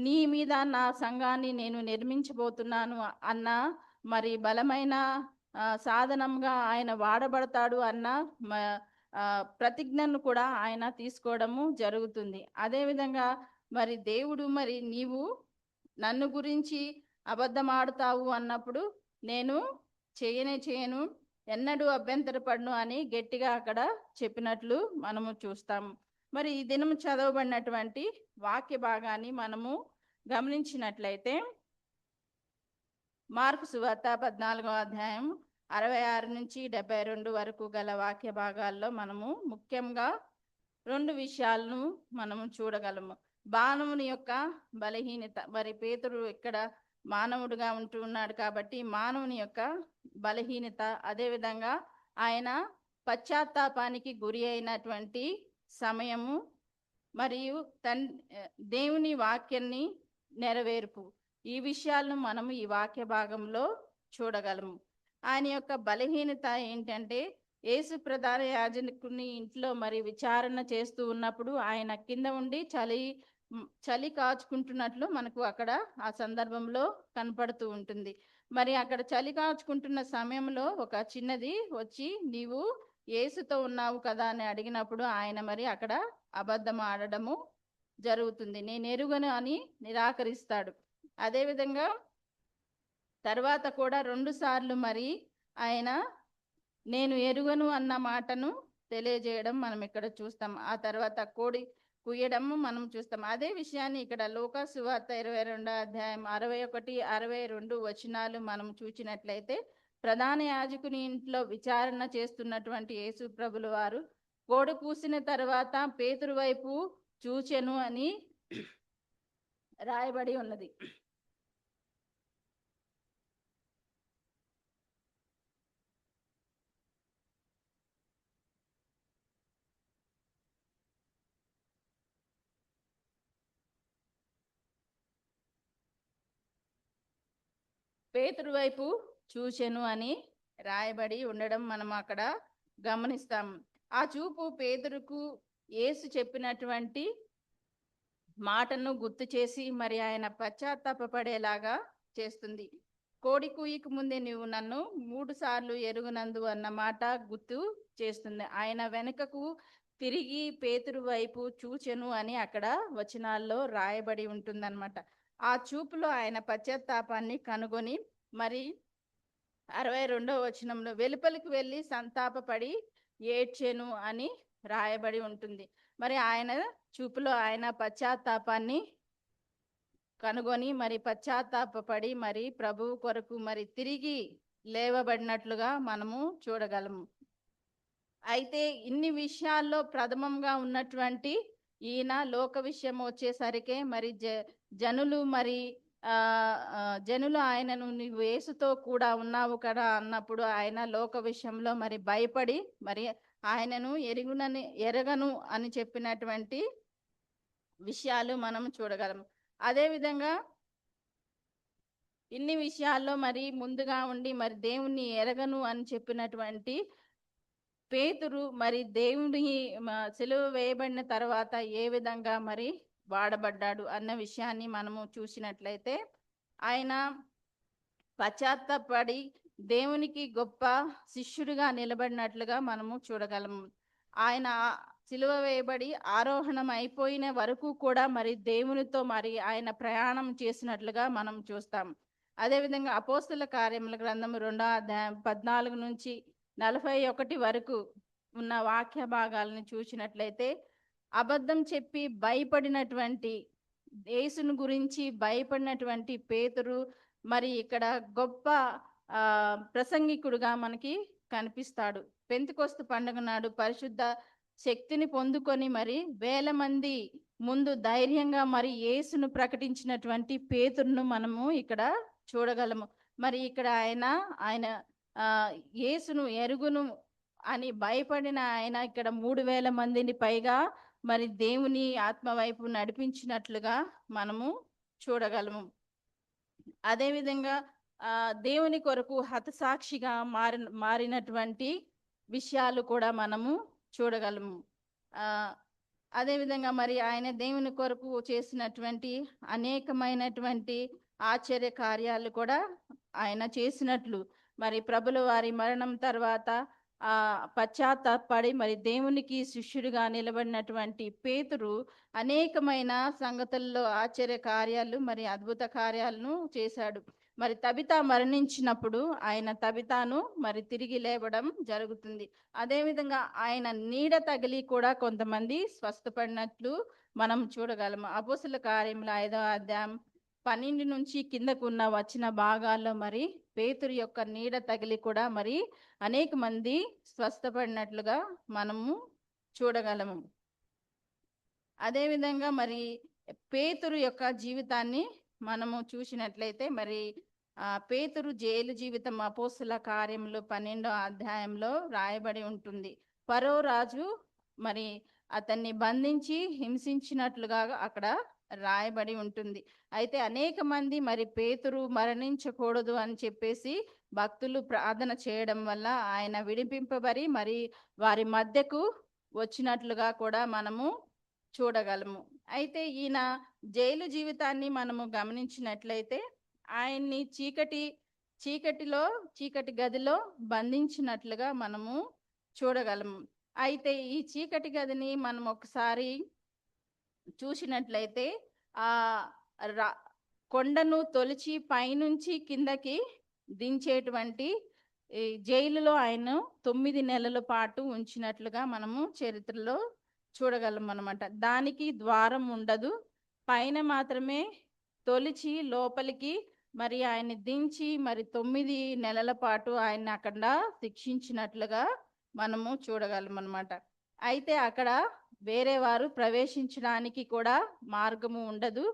నీ మీద నా సంఘాన్ని నేను నిర్మించబోతున్నాను అన్న మరి బలమైన సాధనంగా ఆయన వాడబడతాడు అన్న ప్రతిజ్ఞను కూడా ఆయన తీసుకోవడము జరుగుతుంది. అదేవిధంగా మరి దేవుడు మరి నీవు నన్ను గురించి అబద్ధమాడుతావు అన్నప్పుడు నేను చేయను, ఎన్నడూ అభ్యంతరపడను అని గట్టిగా అక్కడ చెప్పినట్లు మనము చూస్తాం. మరి ఈ దినం చదవబడినటువంటి వాక్య భాగాన్ని మనము గమనించినట్లయితే మార్కు సువార్త 14వ అధ్యాయం 66 నుంచి 72 వరకు గల వాక్య భాగాల్లో మనము ముఖ్యంగా 2 విషయాలను మనము చూడగలము. మానవుని యొక్క బలహీనత, మరి పేతురు ఇక్కడ మానవుడిగా ఉంటూ ఉన్నాడు కాబట్టి మానవుని యొక్క బలహీనత, అదేవిధంగా ఆయన పశ్చాత్తాపానికి గురి అయినటువంటి సమయము, మరియు దేవుని వాక్యాన్ని నెరవేర్పు, ఈ విషయాలను మనము ఈ వాక్య భాగంలో చూడగలము. ఆయన యొక్క బలహీనత ఏంటంటే యేసు ప్రధాన యాజకుని ఇంట్లో మరి విచారణ చేస్తూ ఉన్నప్పుడు ఆయన కింద ఉండి చలి కాచుకుంటున్నట్లు మనకు అక్కడ ఆ సందర్భంలో కనపడుతూ ఉంటుంది. మరి అక్కడ చలి కాచుకుంటున్న సమయంలో ఒక చిన్నది వచ్చి నీవు యేసుతో ఉన్నావు కదా అని అడిగినప్పుడు ఆయన మరి అక్కడ అబద్ధం ఆడడము జరుగుతుంది. నేను ఎరుగను అని నిరాకరిస్తాడు. అదేవిధంగా తర్వాత కూడా 2 సార్లు మరి ఆయన నేను ఎరుగను అన్న మాటను తెలియజేయడం మనం ఇక్కడ చూస్తాం. ఆ తర్వాత కోడి కుయ్యడము మనం చూస్తాం. అదే విషయాన్ని ఇక్కడ లూకా సువార్త 22వ అధ్యాయం 61, 62 వచనాలు మనం చూసినట్లయితే ప్రధాన యాజకుని ఇంట్లో విచారణ చేస్తున్నటువంటి యేసు ప్రభుల వారు కోడి కూసిన తర్వాత పేతురు వైపు చూచెను అని రాయబడి ఉన్నది. పేతురు వైపు చూచెను అని రాయబడి ఉండడం మనం అక్కడ గమనిస్తాం. ఆ చూపు పేతురుకు యేసు చెప్పినటువంటి మాటను గుర్తు చేసి మరి ఆయన పశ్చాత్తాపపడేలాగా చేస్తుంది. కోడి కూయికి ముందే నీవు నన్ను 3 సార్లు ఎరుగునందు అన్న మాట గుర్తు చేస్తుంది. ఆయన వెనుకకు తిరిగి పేతురు వైపు చూచెను అని అక్కడ వచనాల్లో రాయబడి ఉంటుందన్నమాట. ఆ చూపులో ఆయన పశ్చాత్తాపాన్ని కనుగొని మరి 62వ వచనంలో వెలుపలికి వెళ్ళి సంతాపపడి ఏడ్చెను అని రాయబడి ఉంటుంది. మరి ఆయన చూపులో ఆయన పశ్చాత్తాపాన్ని కనుగొని మరి పశ్చాత్తాపపడి మరి ప్రభువు కొరకు మరి తిరిగి లేవబడినట్లుగా మనము చూడగలము. అయితే ఇన్ని విషయాల్లో ప్రథమంగా ఉన్నటువంటి ఈయన లోక విషయం వచ్చేసరికి మరి జనులు మరి జనులు ఆయనను నీవు యేసుతో కూడా ఉన్నావు కదా అన్నప్పుడు ఆయన లోక విషయంలో మరి భయపడి మరి ఆయనను ఎరగను అని చెప్పినటువంటి విషయాలు మనం చూడగలము. అదేవిధంగా ఇన్ని విషయాల్లో మరి ముందుగా ఉండి మరి దేవుణ్ణి ఎరగను అని చెప్పినటువంటి పేతురు మరి దేవుని సిలువ వేయబడిన తర్వాత ఏ విధంగా మరి వాడబడ్డాడు అన్న విషయాన్ని మనము చూసినట్లయితే ఆయన పశ్చాత్తాపడి దేవునికి గొప్ప శిష్యుడిగా నిలబడినట్లుగా మనము చూడగలము. ఆయన సిలువ వేయబడి ఆరోహణం అయిపోయిన వరకు కూడా మరి దేవునితో మరి ఆయన ప్రయాణం చేసినట్లుగా మనం చూస్తాం. అదేవిధంగా అపోస్తుల కార్యముల గ్రంథం 2వ అధ్యాయం 14 నుంచి 41 వరకు ఉన్న వాక్య భాగాలను చూసినట్లయితే అబద్ధం చెప్పి భయపడినటువంటి యేసును గురించి భయపడినటువంటి పేతురు మరి ఇక్కడ గొప్ప ప్రసంగికుడుగా మనకి కనిపిస్తాడు. పెంతెకొస్తు పండుగ నాడు పరిశుద్ధ శక్తిని పొందుకొని మరి 1000 మంది ముందు ధైర్యంగా మరి యేసును ప్రకటించినటువంటి పేతురును మనము ఇక్కడ చూడగలము. మరి ఇక్కడ ఆయన యేసును ఎరుగును అని భయపడిన ఆయన ఇక్కడ 3000 మందిని పైగా మరి దేవుని ఆత్మ వైపు నడిపించినట్లుగా మనము చూడగలము. అదేవిధంగా దేవుని కొరకు హతసాక్షిగా మారినటువంటి విషయాలు కూడా మనము చూడగలము. అదేవిధంగా మరి ఆయన దేవుని కొరకు చేసినటువంటి అనేకమైనటువంటి ఆశ్చర్య కార్యాలు కూడా ఆయన చేసినట్లు మరి ప్రభుల వారి మరణం తర్వాత పశ్చాత్తాపడి మరి దేవునికి శిష్యుడిగా నిలబడినటువంటి పేతురు అనేకమైన సంగతుల్లో ఆశ్చర్య కార్యాలు మరి అద్భుత కార్యాలను చేశాడు. మరి తబిత మరణించినప్పుడు ఆయన తబితాను మరి తిరిగి లేవడం జరుగుతుంది. అదేవిధంగా ఆయన నీడ తగిలి కూడా కొంతమంది స్వస్థపడినట్లు మనం చూడగలము. అపోస్తుల కార్యములు 5వ అధ్యాయం 12 నుంచి కిందకు ఉన్న వచ్చిన భాగాల్లో మరి పేతురు యొక్క నీడ తగిలి కూడా మరి అనేక మంది స్వస్థపడినట్లుగా మనము చూడగలము. అదేవిధంగా మరి పేతురు యొక్క జీవితాన్ని మనము చూసినట్లయితే మరి పేతురు జైలు జీవితం అపోస్తుల కార్యములు 12వ అధ్యాయంలో రాయబడి ఉంటుంది. ఫరో రాజు మరి అతన్ని బంధించి హింసించినట్లుగా అక్కడ రాయబడి ఉంటుంది. అయితే అనేక మంది మరి పేతురు మరణించకూడదు అని చెప్పేసి భక్తులు ప్రార్థన చేయడం వల్ల ఆయన విడిపింపబడి మరి వారి మధ్యకు వచ్చినట్లుగా కూడా మనము చూడగలము. అయితే ఈయన జైలు జీవితాన్ని మనము గమనించినట్లయితే ఆయన్ని చీకటి గదిలో బంధించినట్లుగా మనము చూడగలము. అయితే ఈ చీకటి గదిని మనం ఒకసారి చూసినట్లయితే కొండను తొలిచి పైనుంచి కిందకి దించేటువంటి ఈ జైలులో ఆయన 9 నెలల పాటు ఉంచినట్లుగా మనము చరిత్రలో చూడగలం అన్నమాట. దానికి ద్వారం ఉండదు, పైన మాత్రమే తొలిచి లోపలికి మరి ఆయన్ని దించి మరి 9 నెలల పాటు ఆయన అక్కడ శిక్షించినట్లుగా మనము చూడగలం అన్నమాట. అయితే అక్కడ వేరే వారు ప్రవేశించడానికి కూడా మార్గము ఉండదు.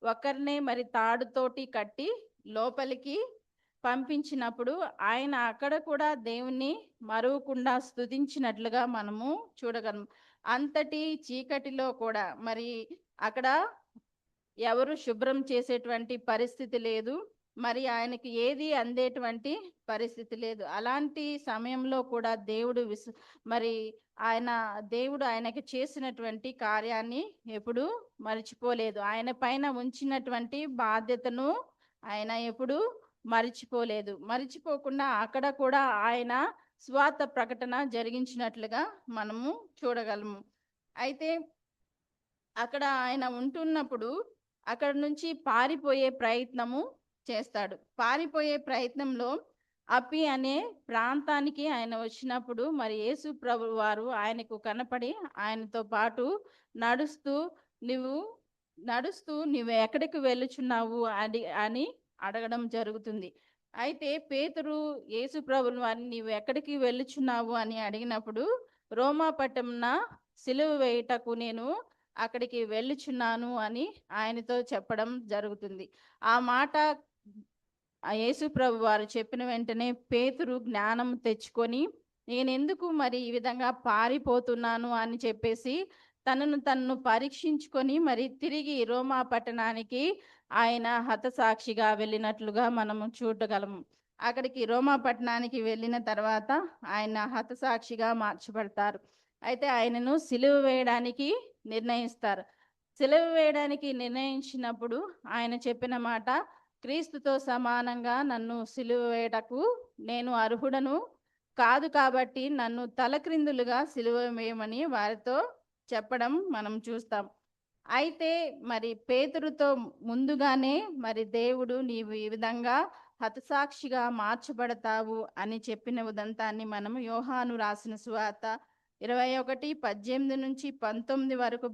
ఒకరినే మరి తాడుతోటి కట్టి లోపలికి పంపించినప్పుడు ఆయన అక్కడ కూడా దేవుణ్ణి మరువకుండా స్తుతించినట్లుగా మనము చూడగలం. అంతటి చీకటిలో కూడా మరి అక్కడ ఎవరు శుభ్రం చేసేటువంటి పరిస్థితి లేదు, మరి ఆయనకి ఏది అందేటువంటి పరిస్థితి లేదు. అలాంటి సమయంలో కూడా దేవుడు ఆయనకి చేసినటువంటి కార్యాన్ని ఎప్పుడు మర్చిపోలేదు. ఆయన పైన ఉంచినటువంటి బాధ్యతను ఆయన ఎప్పుడు మరిచిపోకుండా అక్కడ కూడా ఆయన స్వార్థ ప్రకటన జరిగించినట్లుగా మనము చూడగలము. అయితే అక్కడ ఆయన ఉంటున్నప్పుడు అక్కడ నుంచి పారిపోయే ప్రయత్నము చేస్తాడు. పారిపోయే ప్రయత్నంలో అప్పి అనే ప్రాంతానికి ఆయన వచ్చినప్పుడు మరి యేసు ప్రభు వారు ఆయనకు కనపడి ఆయనతో పాటు నడుస్తూ నువ్వు ఎక్కడికి వెళ్ళుచున్నావు అని అడగడం జరుగుతుంది. అయితే పేతురు యేసు ప్రభుని వారిని నీవు ఎక్కడికి వెళ్ళుచున్నావు అని అడిగినప్పుడు రోమా పట్టణమున సిలువ వేయుటకు నేను అక్కడికి వెళ్ళుచున్నాను అని ఆయనతో చెప్పడం జరుగుతుంది. ఆ మాట యేసు ప్రభు వారు చెప్పిన వెంటనే పేతురు జ్ఞానం తెచ్చుకొని నేనెందుకు మరి ఈ విధంగా పారిపోతున్నాను అని చెప్పేసి తనను పరీక్షించుకొని మరి తిరిగి రోమా పట్టణానికి ఆయన హతసాక్షిగా వెళ్ళినట్లుగా మనము చూడగలము. అక్కడికి రోమా పట్టణానికి వెళ్ళిన తర్వాత ఆయన హతసాక్షిగా మార్చబడతారు. అయితే ఆయనను సిలువ వేయడానికి నిర్ణయిస్తారు. సిలువ వేయడానికి నిర్ణయించినప్పుడు ఆయన చెప్పిన మాట, క్రీస్తుతో సమానంగా నన్ను సిలువ వేయటకు నేను అర్హుడను కాదు, కాబట్టి నన్ను తలక్రిందులుగా సిలువ వేయమని వారితో చెప్పడం మనం చూస్తాం. అయితే మరి పేతురుతో ముందుగానే మరి దేవుడు నీవు ఈ విధంగా హతసాక్షిగా మార్చబడతావు అని చెప్పిన ఉదంతాన్ని మనము యోహాను రాసిన సువార్త 21:18 నుంచి 19 వరకు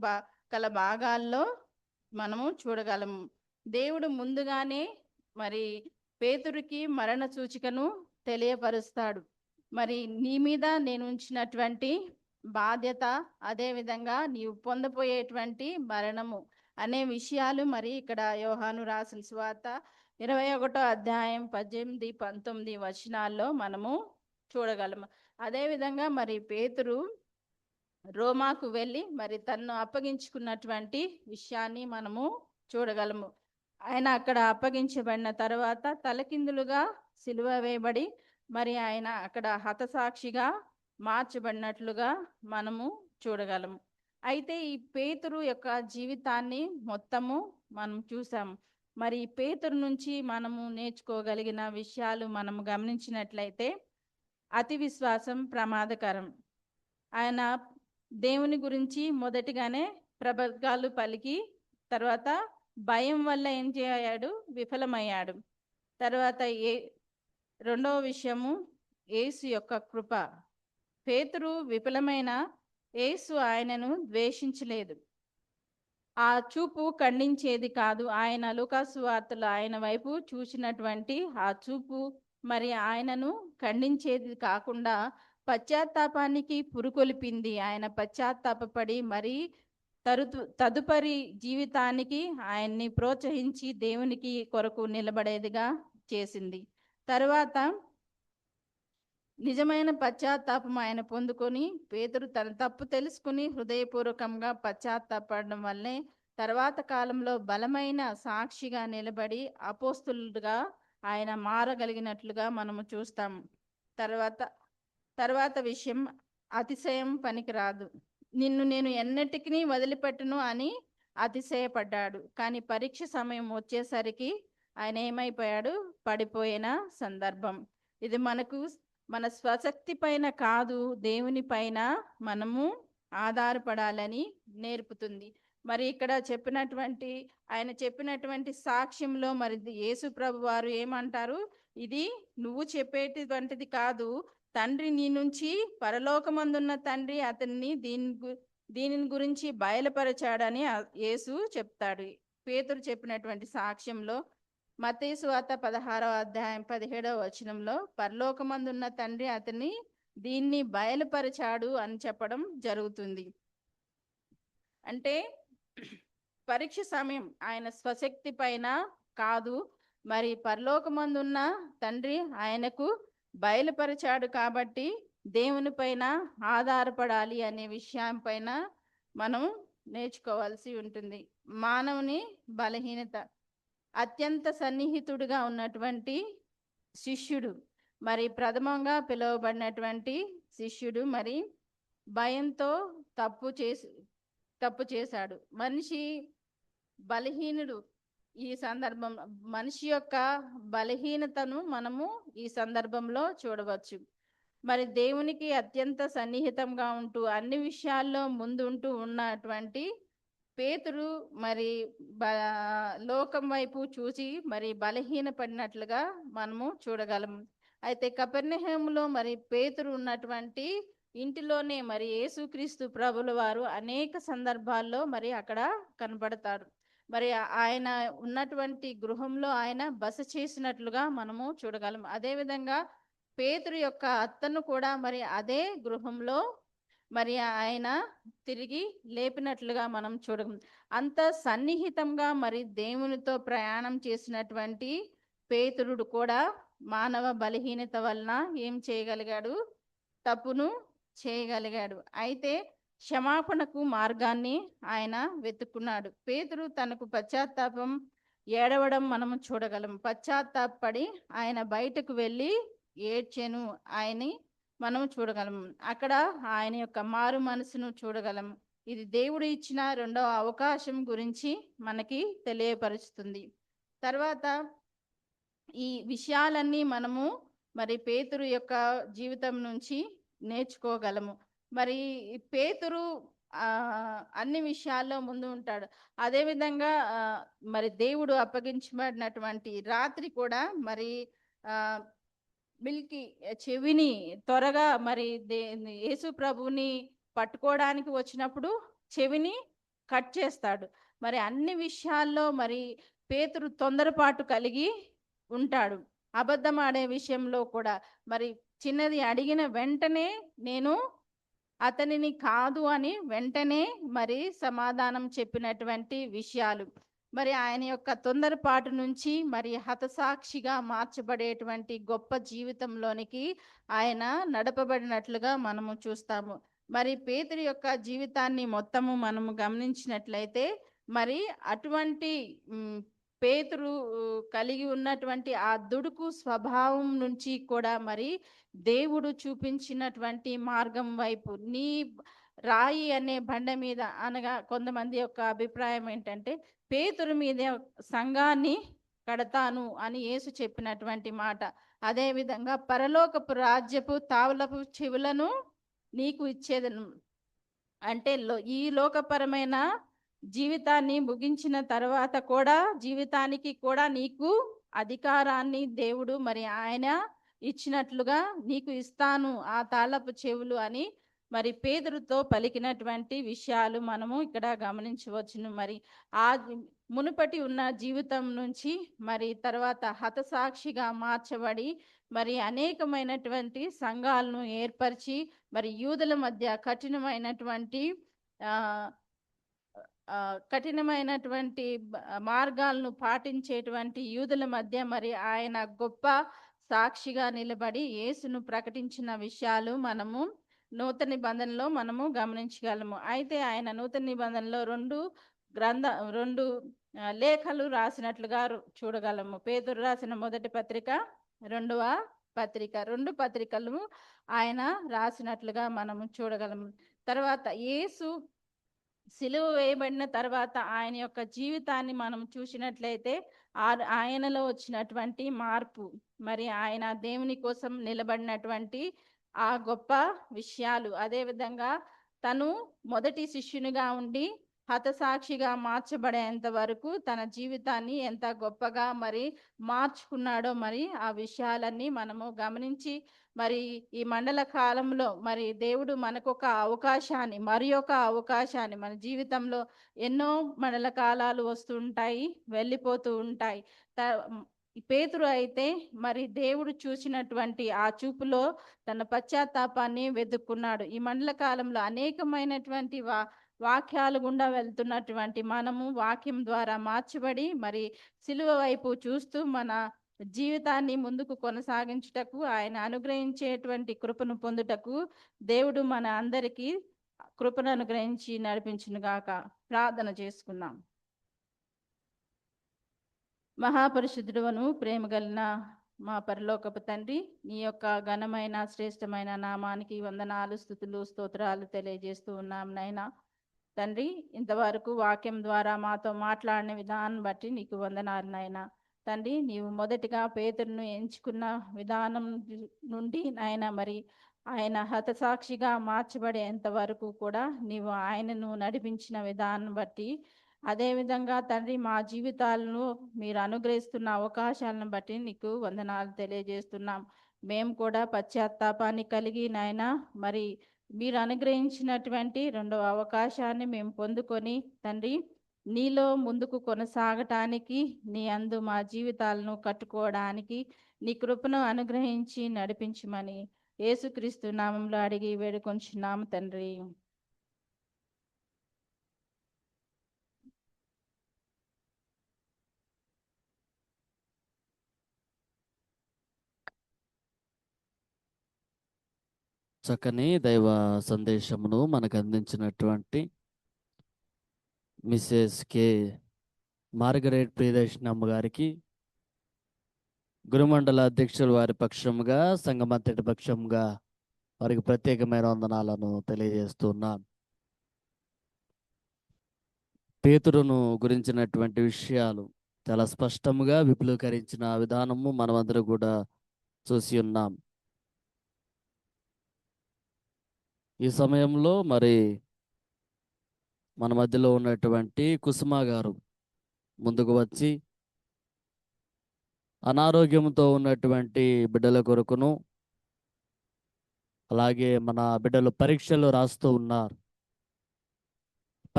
గల భాగాల్లో మనము చూడగలము. దేవుడు ముందుగానే మరి పేతురుకి మరణ సూచికను తెలియపరుస్తాడు. మరి నీ మీద నేను ఉంచినటువంటి బాధ్యత, అదేవిధంగా నీవు పొందపోయేటువంటి మరణము అనే విషయాలు మరి ఇక్కడ యోహాను రాసిన సువార్త 21వ అధ్యాయం 18, 19 వచనాల్లో మనము చూడగలము. అదేవిధంగా మరి పేతురు రోమాకు వెళ్ళి మరి తన్ను అప్పగించుకున్నటువంటి విషయాన్ని మనము చూడగలము. ఆయన అక్కడ అప్పగించబడిన తర్వాత తలకిందులుగా సిలువ వేయబడి మరి ఆయన అక్కడ హతసాక్షిగా మార్చబడినట్లుగా మనము చూడగలము. అయితే ఈ పేతురు యొక్క జీవితాన్ని మొత్తము మనం చూసాము. మరి పేతురు నుంచి మనము నేర్చుకోగలిగిన విషయాలు మనము గమనించినట్లయితే అతి విశ్వాసం ప్రమాదకరం. ఆయన దేవుని గురించి మొదటిగానే ప్రబోధాలు పలికి తర్వాత భయం వల్ల ఏం చేయాడు, విఫలమయ్యాడు. తర్వాత రెండవ విషయము యేసు యొక్క కృప. పేతురు విఫలమైన యేసు ఆయనను ద్వేషించలేదు. ఆ చూపు ఖండించేది కాదు. ఆయన లూకాసు వార్తలో ఆయన వైపు చూసినటువంటి ఆ చూపు మరి ఆయనను ఖండించేది కాకుండా పశ్చాత్తాపానికి పురుకొల్పింది. ఆయన పశ్చాత్తాపపడి మరి తదుపరి జీవితానికి ఆయన్ని ప్రోత్సహించి దేవునికి కొరకు నిలబడేదిగా చేసింది. తరువాత నిజమైన పశ్చాత్తాపం ఆయన పొందుకొని పేతురు తన తప్పు తెలుసుకుని హృదయపూర్వకంగా పశ్చాత్తాపడడం వల్లే తర్వాత కాలంలో బలమైన సాక్షిగా నిలబడి అపోస్తులుగా ఆయన మారగలిగినట్లుగా మనము చూస్తాము. తర్వాత విషయం, అతిశయం పనికిరాదు. నిన్ను నేను ఎన్నటికీ వదిలిపెట్టను అని అతిశయపడ్డాడు. కానీ పరీక్ష సమయం వచ్చేసరికి ఆయన ఏమైపోయాడు? పడిపోయిన సందర్భం. ఇది మనకు మన స్వశక్తి పైన కాదు, దేవుని పైన మనము ఆధారపడాలని నేర్పుతుంది. మరి ఇక్కడ ఆయన చెప్పినటువంటి సాక్ష్యంలో మరి యేసు ప్రభు వారు ఏమంటారు? ఇది నువ్వు చెప్పేటువంటిది కాదు, తండ్రి నీ నుంచి, పరలోకమందున్న తండ్రి అతన్ని దీని గురించి బయలుపరచాడని యేసు చెప్తాడు. పేతురు చెప్పినటువంటి సాక్ష్యంలో మత్తయి సువార్త 16వ అధ్యాయం 17వ వచనంలో పరలోకమందున్న తండ్రి అతన్ని దీన్ని బయలుపరిచాడు అని చెప్పడం జరుగుతుంది. అంటే పరీక్ష సమయం ఆయన స్వశక్తి పైన కాదు, మరి పరలోకమందున్న తండ్రి ఆయనకు బయలుపరిచాడు కాబట్టి దేవుని పైన ఆధారపడాలి అనే విషయం పైన మనం నేర్చుకోవాల్సి ఉంటుంది. మానవుని బలహీనత. అత్యంత సన్నిహితుడుగా ఉన్నటువంటి శిష్యుడు, మరి ప్రథమంగా పిలువబడినటువంటి శిష్యుడు మరి భయంతో తప్పు చేశాడు. మనిషి బలహీనుడు. ఈ సందర్భం మనిషి యొక్క బలహీనతను మనము ఈ సందర్భంలో చూడవచ్చు. మరి దేవునికి అత్యంత సన్నిహితంగా ఉంటూ అన్ని విషయాల్లో ముందుంటూ ఉన్నటువంటి పేతురు మరి లోకం వైపు చూసి మరి బలహీనపడినట్లుగా మనము చూడగలము. అయితే కపెర్నహూములో మరి పేతురు ఉన్నటువంటి ఇంటిలోనే మరి యేసుక్రీస్తు ప్రభుల వారు అనేక సందర్భాల్లో మరి అక్కడ కనబడతారు. మరి ఆయన ఉన్నటువంటి గృహంలో ఆయన బస చేసినట్లుగా మనము చూడగలం. అదేవిధంగా పేతురు యొక్క అత్తను కూడా మరి అదే గృహంలో మరి ఆయన తిరిగి లేపినట్లుగా మనం చూడగలం. అంత సన్నిహితంగా మరి దేవునితో ప్రయాణం చేసినటువంటి పేతురుడు కూడా మానవ బలహీనత వలన ఏం చేయగలిగాడు? తప్పును చేయగలిగాడు. అయితే క్షమాపణకు మార్గాన్ని ఆయన వెతుక్కున్నాడు. పేతురు తనకు పశ్చాత్తాపం ఏడవడం మనము చూడగలం. పశ్చాత్తాపడి ఆయన బయటకు వెళ్ళి ఏడ్చెను ఆయన్ని మనం చూడగలం. అక్కడ ఆయన యొక్క మారు మనసును చూడగలం. ఇది దేవుడు ఇచ్చిన రెండవ అవకాశం గురించి మనకి తెలియపరుస్తుంది. తర్వాత ఈ విషయాలన్నీ మనము మరి పేతురు యొక్క జీవితం నుంచి నేర్చుకోగలము. మరి పేతురు అన్ని విషయాల్లో ముందు ఉంటాడు. అదేవిధంగా మరి దేవుడు అప్పగించబడినటువంటి రాత్రి కూడా మరి మిల్కి చెవిని త్వరగా మరి యేసు ప్రభుని పట్టుకోవడానికి వచ్చినప్పుడు చెవిని కట్ చేస్తాడు. మరి అన్ని విషయాల్లో మరి పేతురు తొందరపాటు కలిగి ఉంటాడు. అబద్ధం ఆడే విషయంలో కూడా మరి చిన్నది అడిగిన వెంటనే నేను అతనిని కాదు అని వెంటనే మరి సమాధానం చెప్పినటువంటి విషయాలు. మరి ఆయన యొక్క తొందరపాటు నుంచి మరి హతసాక్షిగా మార్చబడేటువంటి గొప్ప జీవితంలోనికి ఆయన నడపబడినట్లుగా మనము చూస్తాము. మరి పేతురు యొక్క జీవితాన్ని మొత్తము మనము గమనించినట్లయితే మరి అటువంటి పేతురు కలిగి ఉన్నటువంటి ఆ దుడుకు స్వభావం నుంచి కూడా మరి దేవుడు చూపించినటువంటి మార్గం వైపు, నీ రాయి అనే బండ మీద, అనగా కొంతమంది యొక్క అభిప్రాయం ఏంటంటే పేతురు మీద సంఘాన్ని కడతాను అని యేసు చెప్పినటువంటి మాట. అదేవిధంగా పరలోకపు రాజ్యపు తావులపు చెవులను నీకు ఇచ్చేదను అంటే ఈ లోకపరమైన జీవితాన్ని ముగించిన తర్వాత కూడా జీవితానికి కూడా నీకు అధికారాన్ని దేవుడు మరి ఆయన ఇచ్చినట్లుగా నీకు ఇస్తాను ఆ తాళపు చెవులు అని మరి పేతురుతో పలికినటువంటి విషయాలు మనము ఇక్కడ గమనించవచ్చును. మరి ఆ మునుపటి ఉన్న జీవితం నుంచి మరి తర్వాత హతసాక్షిగా మార్చబడి మరి అనేకమైనటువంటి సంఘాలను ఏర్పరిచి మరి యూదుల మధ్య కఠినమైనటువంటి ఆ కఠినమైనటువంటి మార్గాలను పాటించేటువంటి యూదుల మధ్య మరి ఆయన గొప్ప సాక్షిగా నిలబడి యేసును ప్రకటించిన విషయాలు మనము నూతన నిబంధనలో మనము గమనించగలము. అయితే ఆయన నూతన నిబంధనలో రెండు లేఖలు రాసినట్లుగా చూడగలము. పేతురు రాసిన మొదటి పత్రిక, రెండవ పత్రిక, రెండు పత్రికలు ఆయన రాసినట్లుగా మనము చూడగలము. తర్వాత యేసు సిలువ వేయబడిన తర్వాత ఆయన యొక్క జీవితాన్ని మనం చూసినట్లయితే ఆయనలో వచ్చినటువంటి మార్పు, మరి ఆయన దేవుని కోసం నిలబడినటువంటి ఆ గొప్ప విషయాలు, అదేవిధంగా తను మొదటి శిష్యునిగా ఉండి హతసాక్షిగా మార్చబడేంత వరకు తన జీవితాన్ని ఎంత గొప్పగా మరి మార్చుకున్నాడో మరి ఆ విషయాలన్నీ మనము గమనించి మరి ఈ మండల కాలంలో మరి దేవుడు మనకొక అవకాశాన్ని, మరి ఒక అవకాశాన్ని, మన జీవితంలో ఎన్నో మండల కాలాలు వస్తుంటాయి, వెళ్ళిపోతూ ఉంటాయి. పేతురు అయితే మరి దేవుడు చూసినటువంటి ఆ చూపులో తన పశ్చాత్తాపాన్ని వెతుక్కున్నాడు. ఈ మండల కాలంలో అనేకమైనటువంటి వాక్యాలు గుండా వెళ్తున్నటువంటి మనము వాక్యం ద్వారా మార్చబడి మరి సిలువ వైపు చూస్తూ మన జీవితాన్ని ముందుకు కొనసాగించుటకు, ఆయన అనుగ్రహించేటువంటి కృపను పొందుటకు దేవుడు మన అందరికీ కృపను అనుగ్రహించి నడిపించునుగాక. ప్రార్థన చేసుకుందాం. మహాపరిశుద్ధుడును ప్రేమ కలిగిన మా పరలోకపు తండ్రి, నీ యొక్క ఘనమైన శ్రేష్టమైన నామానికి వందనాలు, స్తుతులు, స్తోత్రాలు తెలియజేస్తూ ఉన్నాం నైనా. తండ్రి, ఇంతవరకు వాక్యం ద్వారా మాతో మాట్లాడిన విధానం బట్టి నీకు వందనాలు నాయనా. తండ్రి, నీవు మొదటిగా పేతురును ఎంచుకున్న విధానం నుండి నాయన మరి ఆయన హతసాక్షిగా మార్చబడేంత వరకు కూడా నీవు ఆయనను నడిపించిన విధానం బట్టి, అదేవిధంగా తండ్రి మా జీవితాలను మీరు అనుగ్రహిస్తున్న అవకాశాలను బట్టి నీకు వందనాలు తెలియజేస్తున్నాం. మేము కూడా పశ్చాత్తాపాన్ని కలిగి నాయన మరి మీరు అనుగ్రహించినటువంటి రెండవ అవకాశాన్ని మేము పొందుకొని తండ్రి నీలో ముందుకు కొనసాగటానికి, నీ అందు మా జీవితాలను కట్టుకోవడానికి నీ కృపను అనుగ్రహించి నడిపించమని యేసుక్రీస్తు నామంలో అడిగి వేడుకొంచున్నాము తండ్రి. చక్కని దైవ సందేశమును మనకు అందించినటువంటి మిసెస్ కె మార్గరెట్ ప్రియదర్శనమ్మ గారికి గురుమండల అధ్యక్షులు వారి పక్షముగా, సంఘమంతటి పక్షముగా వారికి ప్రత్యేకమైన వందనాలను తెలియజేస్తున్నాను. పేతురును గురించినటువంటి విషయాలు చాలా స్పష్టముగా విపులీకరించిన విధానము మనమందరూ కూడా చూసి ఉన్నాం. ఈ సమయంలో మరి మన మధ్యలో ఉన్నటువంటి కుసుమ గారు ముందుకు వచ్చి అనారోగ్యంతో ఉన్నటువంటి బిడ్డల కొరకును, అలాగే మన బిడ్డలు పరీక్షలు రాస్తూ ఉన్నారు,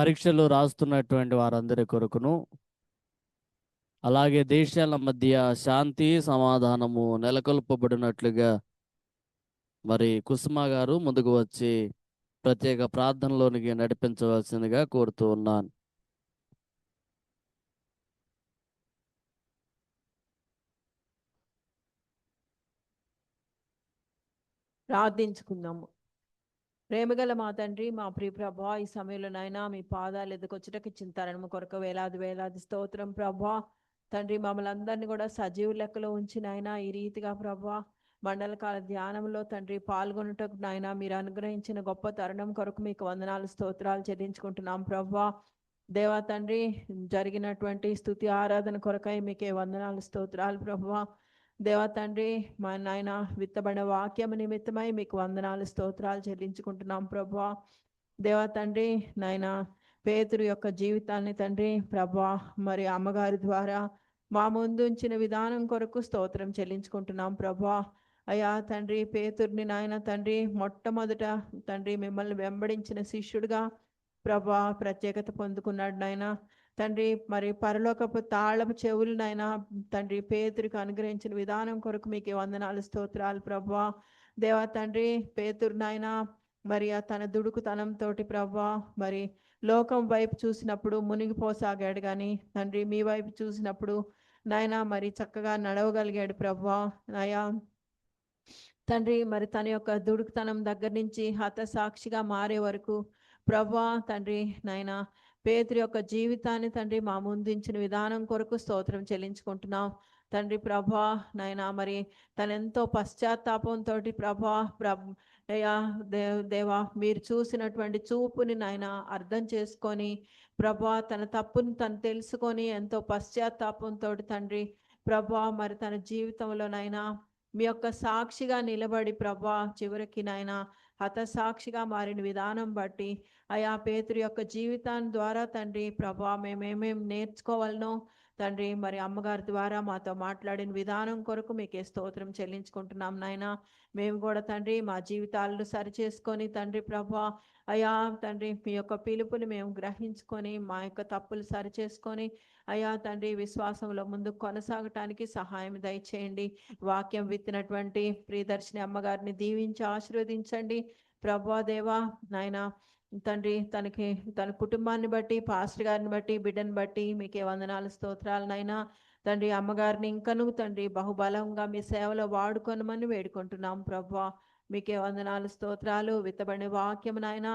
పరీక్షలు రాస్తున్నటువంటి వారందరి కొరకును, అలాగే దేశాల మధ్య శాంతి సమాధానము నెలకొల్పబడినట్లుగా మరి కుసుమ గారు ముందుకు వచ్చి ప్రత్యేక ప్రార్థనలోనికి నడిపించవలసిందిగా కోరుతూ ఉన్నాను. ప్రార్థించుకుందాము. ప్రేమగల మా తండ్రి, మా ప్రియ ప్రభా, ఈ సమయంలో నాయనా మీ పాదాలు ఎదుకొచ్చుటకు ఇచ్చిన తరుణము కొరకు వేలాది వేలాది స్తోత్రం ప్రభా. తండ్రి, మమ్మల్ని అందరినీ కూడా సజీవ లెక్కలో ఉంచి నాయనా ఈ రీతిగా ప్రభా మండలకాల ధ్యానంలో తండ్రి పాల్గొనుటకు నాయనా మీరు అనుగ్రహించిన గొప్ప తరుణం కొరకు మీకు వందనాలు స్తోత్రాలు చెల్లించుకుంటున్నాం ప్రభా. దేవా తండ్రి, జరిగినటువంటి స్తుతి ఆరాధన కొరకై మీకే వందనాలు స్తోత్రాలు ప్రభా. దేవా తండ్రి, మా నాయన విత్తబడిన వాక్యం నిమిత్తమై మీకు వందనాలు స్తోత్రాలు చెల్లించుకుంటున్నాం ప్రభా. దేవా తండ్రి, నాయన పేతురు యొక్క జీవితాన్ని తండ్రి ప్రభా మరి అమ్మగారి ద్వారా మా ముందు ఉంచిన విధానం కొరకు స్తోత్రం చెల్లించుకుంటున్నాం ప్రభా. అయ్యా తండ్రి, పేతుర్ని నాయన తండ్రి మొట్టమొదట తండ్రి మిమ్మల్ని వెంబడించిన శిష్యుడిగా ప్రభా ప్రత్యేకత పొందుకున్నాడు నాయన తండ్రి. మరి పరలోకపు తాళపు చెవులు నాయన తండ్రి పేతురికి అనుగ్రహించిన విధానం కొరకు మీకు వందనాలు స్తోత్రాలు ప్రభా. దేవా తండ్రి, పేతురు నాయన మరి ఆ తన దుడుకుతనంతో ప్రభా మరి లోకం వైపు చూసినప్పుడు మునిగిపోసాగాడు, కానీ తండ్రి మీ వైపు చూసినప్పుడు నాయన మరి చక్కగా నడవగలిగాడు ప్రభా. అయా తండ్రి, మరి తన యొక్క దుడుకుతనం దగ్గర నుంచి హతసాక్షిగా మారే వరకు ప్రభా తండ్రి నాయన పేతురు యొక్క జీవితాన్ని తండ్రి మా ముందుంచిన విధానం కొరకు స్తోత్రం చెల్లించుకుంటున్నాం తండ్రి ప్రభా నాయన. మరి తనెంతో పశ్చాత్తాపంతో ప్రభా అయ్యా దేవా మీరు చూసినటువంటి చూపుని నాయన అర్థం చేసుకొని ప్రభా తన తప్పుని తను తెలుసుకొని ఎంతో పశ్చాత్తాపంతో తండ్రి ప్రభా మరి తన జీవితంలోనైనా మీ యొక్క సాక్షిగా నిలబడి ప్రభా చివరికి నాయన హతసాక్షిగా మారిన విధానం బట్టి అయా పేతురు యొక్క జీవితాన్ని ద్వారా తండ్రి ప్రభా మేమేమేం నేర్చుకోవాలనో తండ్రి మరి అమ్మగారి ద్వారా మాతో మాట్లాడిన విధానం కొరకు మీకే స్తోత్రం చెల్లించుకుంటున్నాం నాయన. మేము కూడా తండ్రి మా జీవితాలను సరిచేసుకొని తండ్రి ప్రభా అయా తండ్రి మీ యొక్క పిలుపుని మేము గ్రహించుకొని మా యొక్క తప్పులు సరిచేసుకొని అయా తండ్రి విశ్వాసంలో ముందుకు కొనసాగటానికి సహాయం దయచేయండి. వాక్యం విత్తినటువంటి ప్రియదర్శిని అమ్మగారిని దీవించి ఆశీర్వదించండి ప్రభా దేవా నాయన తండ్రి. తన కుటుంబాన్ని బట్టి పాస్టర్ గారిని బట్టి బిడ్డను బట్టి మీకే వందనాలు స్తోత్రాలు నాయన తండ్రి. అమ్మగారిని ఇంకను తండ్రి బహుబలంగా మీ సేవలో వాడుకొనమని వేడుకుంటున్నాం ప్రభా. మీకే వందనాలు స్తోత్రాలు. విత్తబడిన వాక్యం నాయన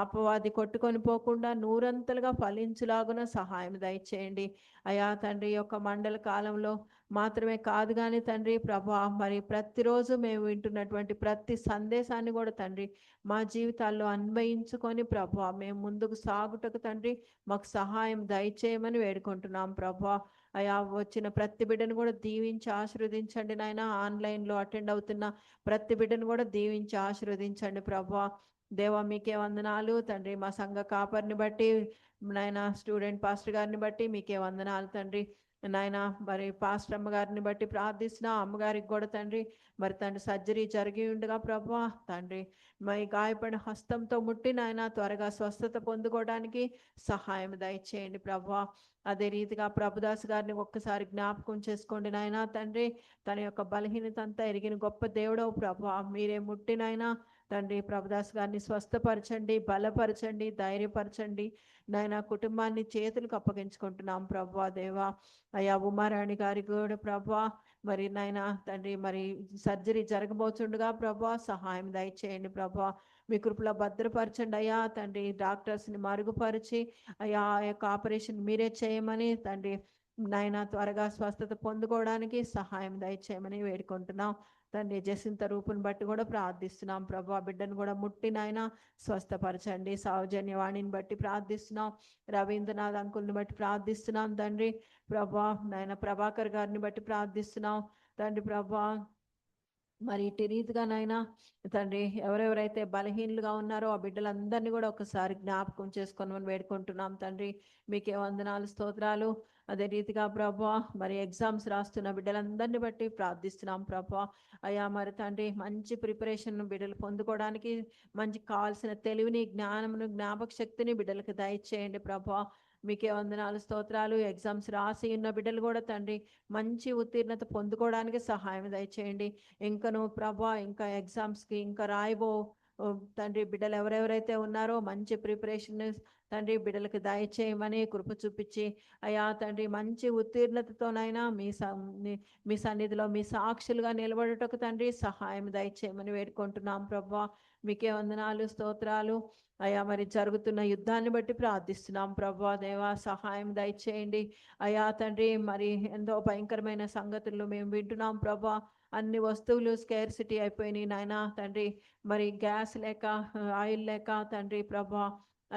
అపవాది కొట్టుకొని పోకుండా నూరంతలుగా ఫలించులాగున సహాయం దయచేయండి అయా తండ్రి. యొక్క మండల కాలంలో మాత్రమే కాదు కానీ తండ్రి ప్రభా మరి ప్రతిరోజు మేము వింటున్నటువంటి ప్రతి సందేశాన్ని కూడా తండ్రి మా జీవితాల్లో అన్వయించుకొని ప్రభా మేము ముందుకు సాగుటకు తండ్రి మాకు సహాయం దయచేయమని వేడుకుంటున్నాం ప్రభా. అయా వచ్చిన ప్రతి బిడ్డను కూడా దీవించి ఆశీర్వదించండి నాయన. ఆన్లైన్లో అటెండ్ అవుతున్న ప్రతి బిడ్డను కూడా దీవించి ఆశీర్వదించండి ప్రభా. దేవా మీకే వందనాలు తండ్రి. మా సంఘ కాపరిని బట్టి నాయన స్టూడెంట్ పాస్టర్ గారిని బట్టి మీకే వందనాలు తండ్రి నాయన. మరి పాస్టర్ అమ్మగారిని బట్టి ప్రార్థిస్తున్నా. అమ్మగారికి కూడా తండ్రి మరి తండ్రి సర్జరీ జరిగి ఉండగా ప్రభా తండ్రి మరి గాయపడిన హస్తంతో ముట్టి నాయన త్వరగా స్వస్థత పొందుకోవడానికి సహాయం దయచేయండి ప్రభా. అదే రీతిగా ప్రభుదాస్ గారిని ఒక్కసారి జ్ఞాపకం చేసుకోండి నాయన తండ్రి. తన యొక్క బలహీనత అంతా ఎరిగిన గొప్ప దేవుడవు ప్రభా. మీరే ముట్టినైనా తండ్రి ప్రభుదాస్ గారిని స్వస్థపరచండి, బలపరచండి, ధైర్యపరచండి నాయన. కుటుంబాన్ని చేతులకు అప్పగించుకుంటున్నాం ప్రభా దేవా. అయ్యా ఉమారాణి గారి కూడా ప్రభా మరి నాయన తండ్రి మరి సర్జరీ జరగబోతుండగా ప్రభా సహాయం దయచేయండి ప్రభా. మీ కృపలో భద్రపరచండి అయ్యా తండ్రి. డాక్టర్స్ని మరుగుపరిచి అయ్యా ఆ యొక్క ఆపరేషన్ మీరే చేయమని తండ్రి నాయన త్వరగా స్వస్థత పొందుకోవడానికి సహాయం దయచేయమని వేడుకుంటున్నాం తండ్రి. జసింత రూపుని బట్టి కూడా ప్రార్థిస్తున్నాం ప్రభా. బిడ్డను కూడా ముట్టి నాయన స్వస్థపరచండి. సౌజన్యవాణిని బట్టి ప్రార్థిస్తున్నాం. రవీంద్రనాథ్ అంకుల్ని బట్టి ప్రార్థిస్తున్నాం తండ్రి ప్రభా. నాయన ప్రభాకర్ గారిని బట్టి ప్రార్థిస్తున్నాం తండ్రి ప్రభా. మరి ఇటు రీతిగా నాయన తండ్రి ఎవరెవరైతే బలహీనులుగా ఉన్నారో ఆ బిడ్డలందరినీ కూడా ఒకసారి జ్ఞాపకం చేసుకోమని వేడుకుంటున్నాం తండ్రి. మీకే వందనాలు స్తోత్రాలు. అదే రీతిగా ప్రభా మరి ఎగ్జామ్స్ రాస్తున్న బిడ్డలందరినీ బట్టి ప్రార్థిస్తున్నాం ప్రభా. అయ్యా మరి తండ్రి మంచి ప్రిపరేషన్ బిడ్డలు పొందుకోవడానికి మంచి కావాల్సిన తెలివిని, జ్ఞానమును, జ్ఞాపక శక్తిని బిడ్డలకు దయచేయండి ప్రభా. మీకే వందనాలు స్తోత్రాలు. ఎగ్జామ్స్ రాసి ఉన్న బిడ్డలు కూడా తండ్రి మంచి ఉత్తీర్ణత పొందుకోవడానికి సహాయం దయచేయండి. ఇంకను ప్రభా ఇంకా ఎగ్జామ్స్కి ఇంకా రాయబో తండ్రి బిడ్డలు ఎవరెవరైతే ఉన్నారో మంచి ప్రిపరేషన్ తండ్రి బిడ్డలకు దయచేయమని కృప చూపించి అయా తండ్రి మంచి ఉత్తీర్ణతతోనైనా మీ సన్నిధిలో మీ సాక్షులుగా నిలబడుటకు తండ్రి సహాయం దయచేయమని వేడుకుంటున్నాం ప్రభా. మీకే వందనాలు స్తోత్రాలు. అయా మరి జరుగుతున్న యుద్ధాన్ని బట్టి ప్రార్థిస్తున్నాం ప్రభా దేవా సహాయం దయచేయండి అయా తండ్రి. మరి ఎంతో భయంకరమైన సంగతులు మేము వింటున్నాం ప్రభా. అన్ని వస్తువులు స్కేర్సిటీ అయిపోయినాయి నాయన తండ్రి. మరి గ్యాస్ లేక, ఆయిల్ లేక తండ్రి ప్రభా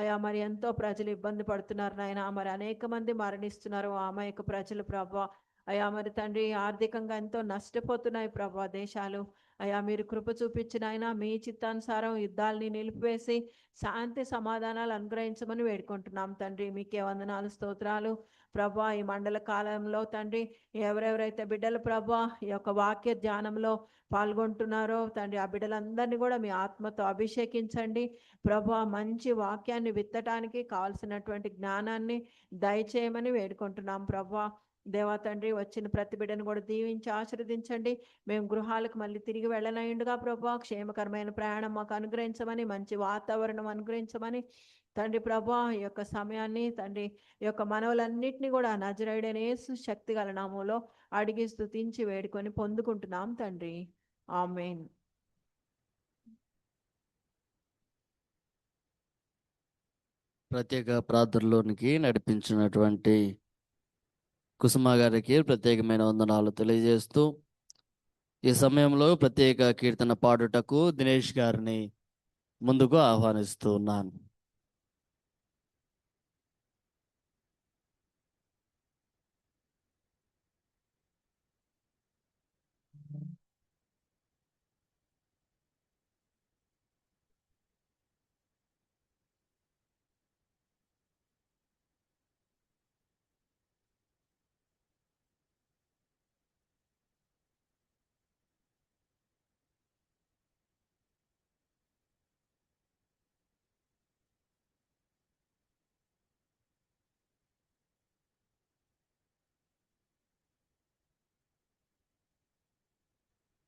అయా మరి ఎంతో ప్రజలు ఇబ్బంది పడుతున్నారు నాయన. మరి అనేక మంది మరణిస్తున్నారు అమాయక ప్రజలు ప్రభా. అయా మరి తండ్రి ఆర్థికంగా ఎంతో నష్టపోతున్నాయి ప్రభా దేశాలు. అయ్యా మీరు కృప చూపించిన ఆయన మీ చిత్తానుసారం యుద్ధాలని నిలిపివేసి శాంతి సమాధానాలు అనుగ్రహించమని వేడుకుంటున్నాం తండ్రి. మీకే వందనాలు, స్తోత్రాలు ప్రభా. ఈ మండల కాలంలో తండ్రి ఎవరెవరైతే బిడ్డలు ప్రభా ఈ యొక్క వాక్య ధ్యానంలో పాల్గొంటున్నారో తండ్రి, ఆ బిడ్డలందరినీ కూడా మీ ఆత్మతో అభిషేకించండి ప్రభా. మంచి వాక్యాన్ని విత్తటానికి కావాల్సినటువంటి జ్ఞానాన్ని దయచేయమని వేడుకుంటున్నాం ప్రభా. దేవా తండ్రి, వచ్చిన ప్రతి బిడ్డను కూడా దీవించి ఆశీర్వదించండి. మేము గృహాలకు మళ్ళీ తిరిగి వెళ్ళనయుండుగా ప్రభా క్షేమకరమైన ప్రయాణం మాకు అనుగ్రహించమని, మంచి వాతావరణం అనుగ్రహించమని తండ్రి ప్రభా. ఈ యొక్క సమయాన్ని తండ్రి ఈ యొక్క మనవులన్నింటినీ కూడా నజరేయుడైన యేసు శక్తి గల నామములో అడిగి స్తుతించి వేడుకొని పొందుకుంటున్నాం తండ్రి. ఆమేన్. ప్రత్యేక ప్రార్థనలోనికి నడిపించినటువంటి కుసుమ గారికి ప్రత్యేకమైన వందనాలు తెలియజేస్తూ ఈ సమయంలో ప్రత్యేక కీర్తన పాడుటకు దినేష్ గారిని ముందుకు ఆహ్వానిస్తూ ఉన్నాను.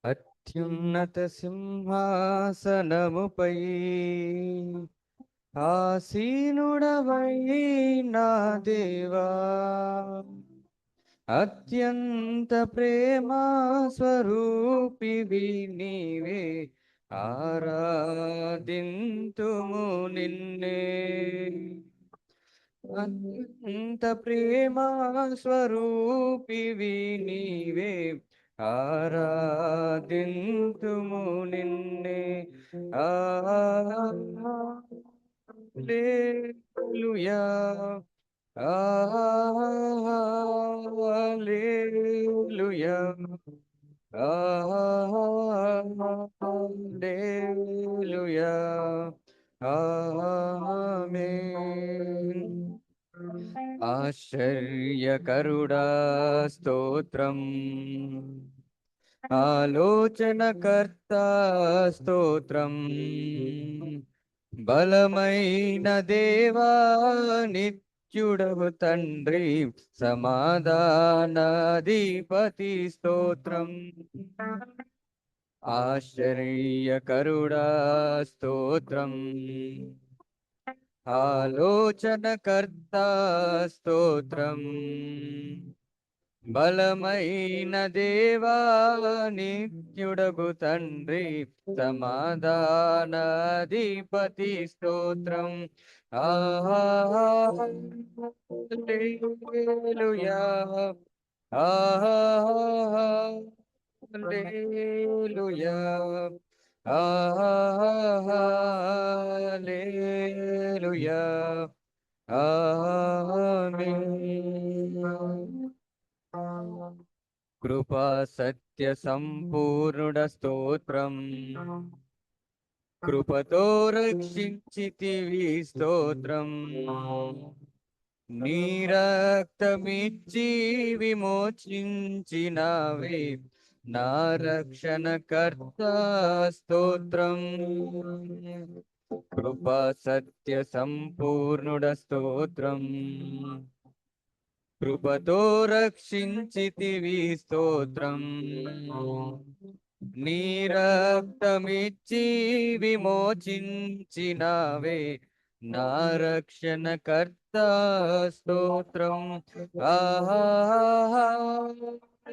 అత్యున్నత సింహాసనముపై ఆసీనుడవై నా దేవా, అత్యంత ప్రేమ స్వరూపివి నీవే, ఆరాధింతుము నిన్నే. అత్యంత ప్రేమ స్వరూపివి నీవే, ఆరాధింతుము నిన్నే. హల్లెలూయా, హల్లెలూయా, హల్లెలూయా, ఆమేన్. ఆశ్చర్యకరుడా స్తోత్రం, ఆలోచనకర్త స్తోత్రం, బలమైన దేవా నిత్యుడవు తండ్రి, సమాధానాధిపతి స్తోత్రం. ఆశ్చర్యకరుడా స్తోత్రం, ఆలోచనకర్త స్తోత్రం, బలమైన దేవా నిత్యుడగు తండ్రి, సమాధానాధిపతి స్తోత్రం. హల్లెలూయా, హల్లెలూయా, హల్లెలూయా, ఆమేన్. కృపా సత్య సంపూర్ణుడ స్తోత్రం, కృపతో రక్షించితివి స్తోత్రం, నీ రక్తమిచ్చి విమోచించినావే నా రక్షణకర్త స్తోత్రం. కృపా సత్య సంపూర్ణుడ స్తోత్రం, కృపతో రక్షించితివి స్తోత్రం, నీ రక్తమిచ్చి విమోచించినావే నా రక్షణకర్త స్తోత్రం.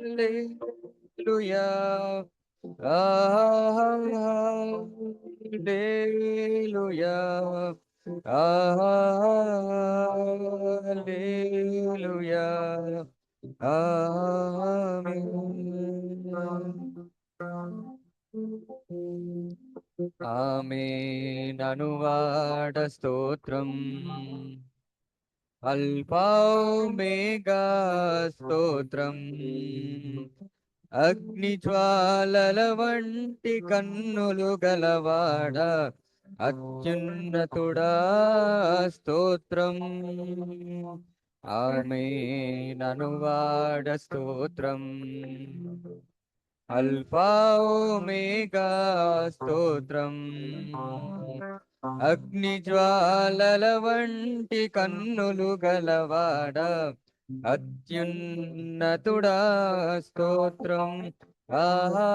హల్లెలూయా, హల్లెలూయా, హల్లెలూయా, ఆమేన్. అనువాడ స్తోత్రం, అల్ఫా ఒమేగా స్తోత్రం, అగ్ని జ్వాలల వంటి కన్నులు గలవాడ, అత్యున్నతుడా స్తోత్రం. ఆమేననువాడ స్తోత్రం. అల్ఫా ఓమేగా స్తోత్రం. అగ్ని జ్వాలల వంటి కన్నులు గలవాడ, అత్యున్నతుడా స్తోత్రం. హల్లెలూయా,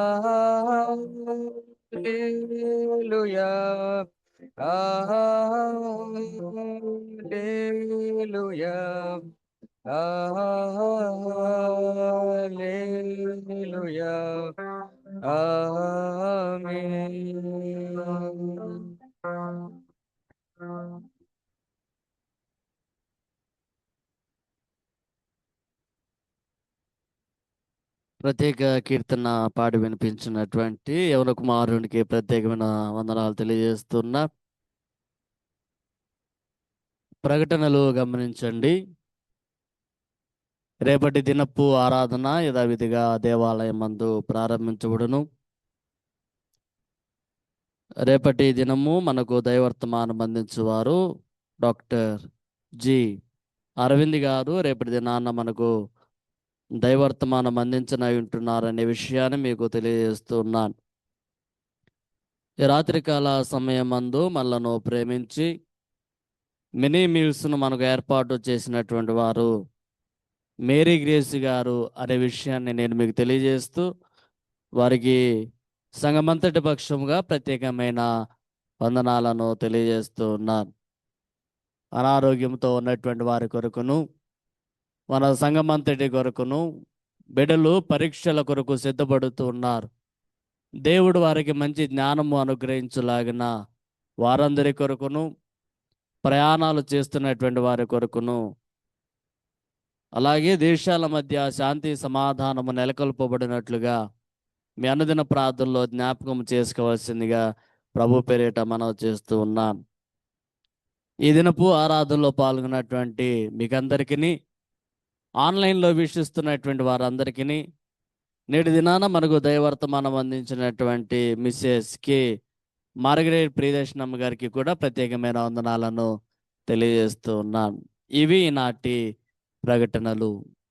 హల్లెలూయా, హల్లెలూయా, ఆమేన్. ప్రత్యేక కీర్తన పాడి వినిపించినటువంటి యవన కుమారునికి ప్రత్యేకమైన వందనాలు తెలియజేస్తున్నా. ప్రకటనలు గమనించండి. రేపటి దినపు ఆరాధన యథావిధిగా దేవాలయం మందు ప్రారంభించబడును. రేపటి దినము మనకు దైవర్తమానం అందించువారు డాక్టర్ జి అరవింద్ గారు రేపటి దినాన్న మనకు దైవర్తమానం అందించనై ఉంటున్నారనే విషయాన్ని మీకు తెలియజేస్తున్నాను. ఈ రాత్రికాల సమయం మందు మనలను ప్రేమించి మినీ మీల్స్ను మనకు ఏర్పాటు చేసినటువంటి వారు మేరీ గ్రేస్ గారు అనే విషయాన్ని నేను మీకు తెలియజేస్తూ వారికి సంఘమంతటి పక్షముగా ప్రత్యేకమైన వందనాలను తెలియజేస్తూ ఉన్నాను. అనారోగ్యంతో ఉన్నటువంటి వారి కొరకును మన సంఘమంతటి కొరకును బిడ్డలు పరీక్షల కొరకు సిద్ధపడుతూ ఉన్నారు. దేవుడు వారికి మంచి జ్ఞానము అనుగ్రహించులాగిన వారందరి కొరకును, ప్రయాణాలు చేస్తున్నటువంటి వారి కొరకును, అలాగే దేశాల మధ్య శాంతి సమాధానము నెలకొల్పబడినట్లుగా మీ అనుదిన ప్రార్థనలో జ్ఞాపకం చేసుకోవాల్సిందిగా ప్రభు పేరిట మనవి చేస్తూ ఉన్నాను. ఈ దినపు ఆరాధనలో పాల్గొన్నటువంటి మీకందరికీ, ఆన్లైన్లో వీక్షిస్తున్నటువంటి వారందరికీ, నేటి దినాన మనకు దైవర్తమానం అందించినటువంటి మిస్సెస్ కే మార్గరేట్ ప్రియదర్శనమ్మ గారికి కూడా ప్రత్యేకమైన వందనాలను తెలియజేస్తూ ఉన్నాను. ఇవి ఈనాటి ప్రకటనలు.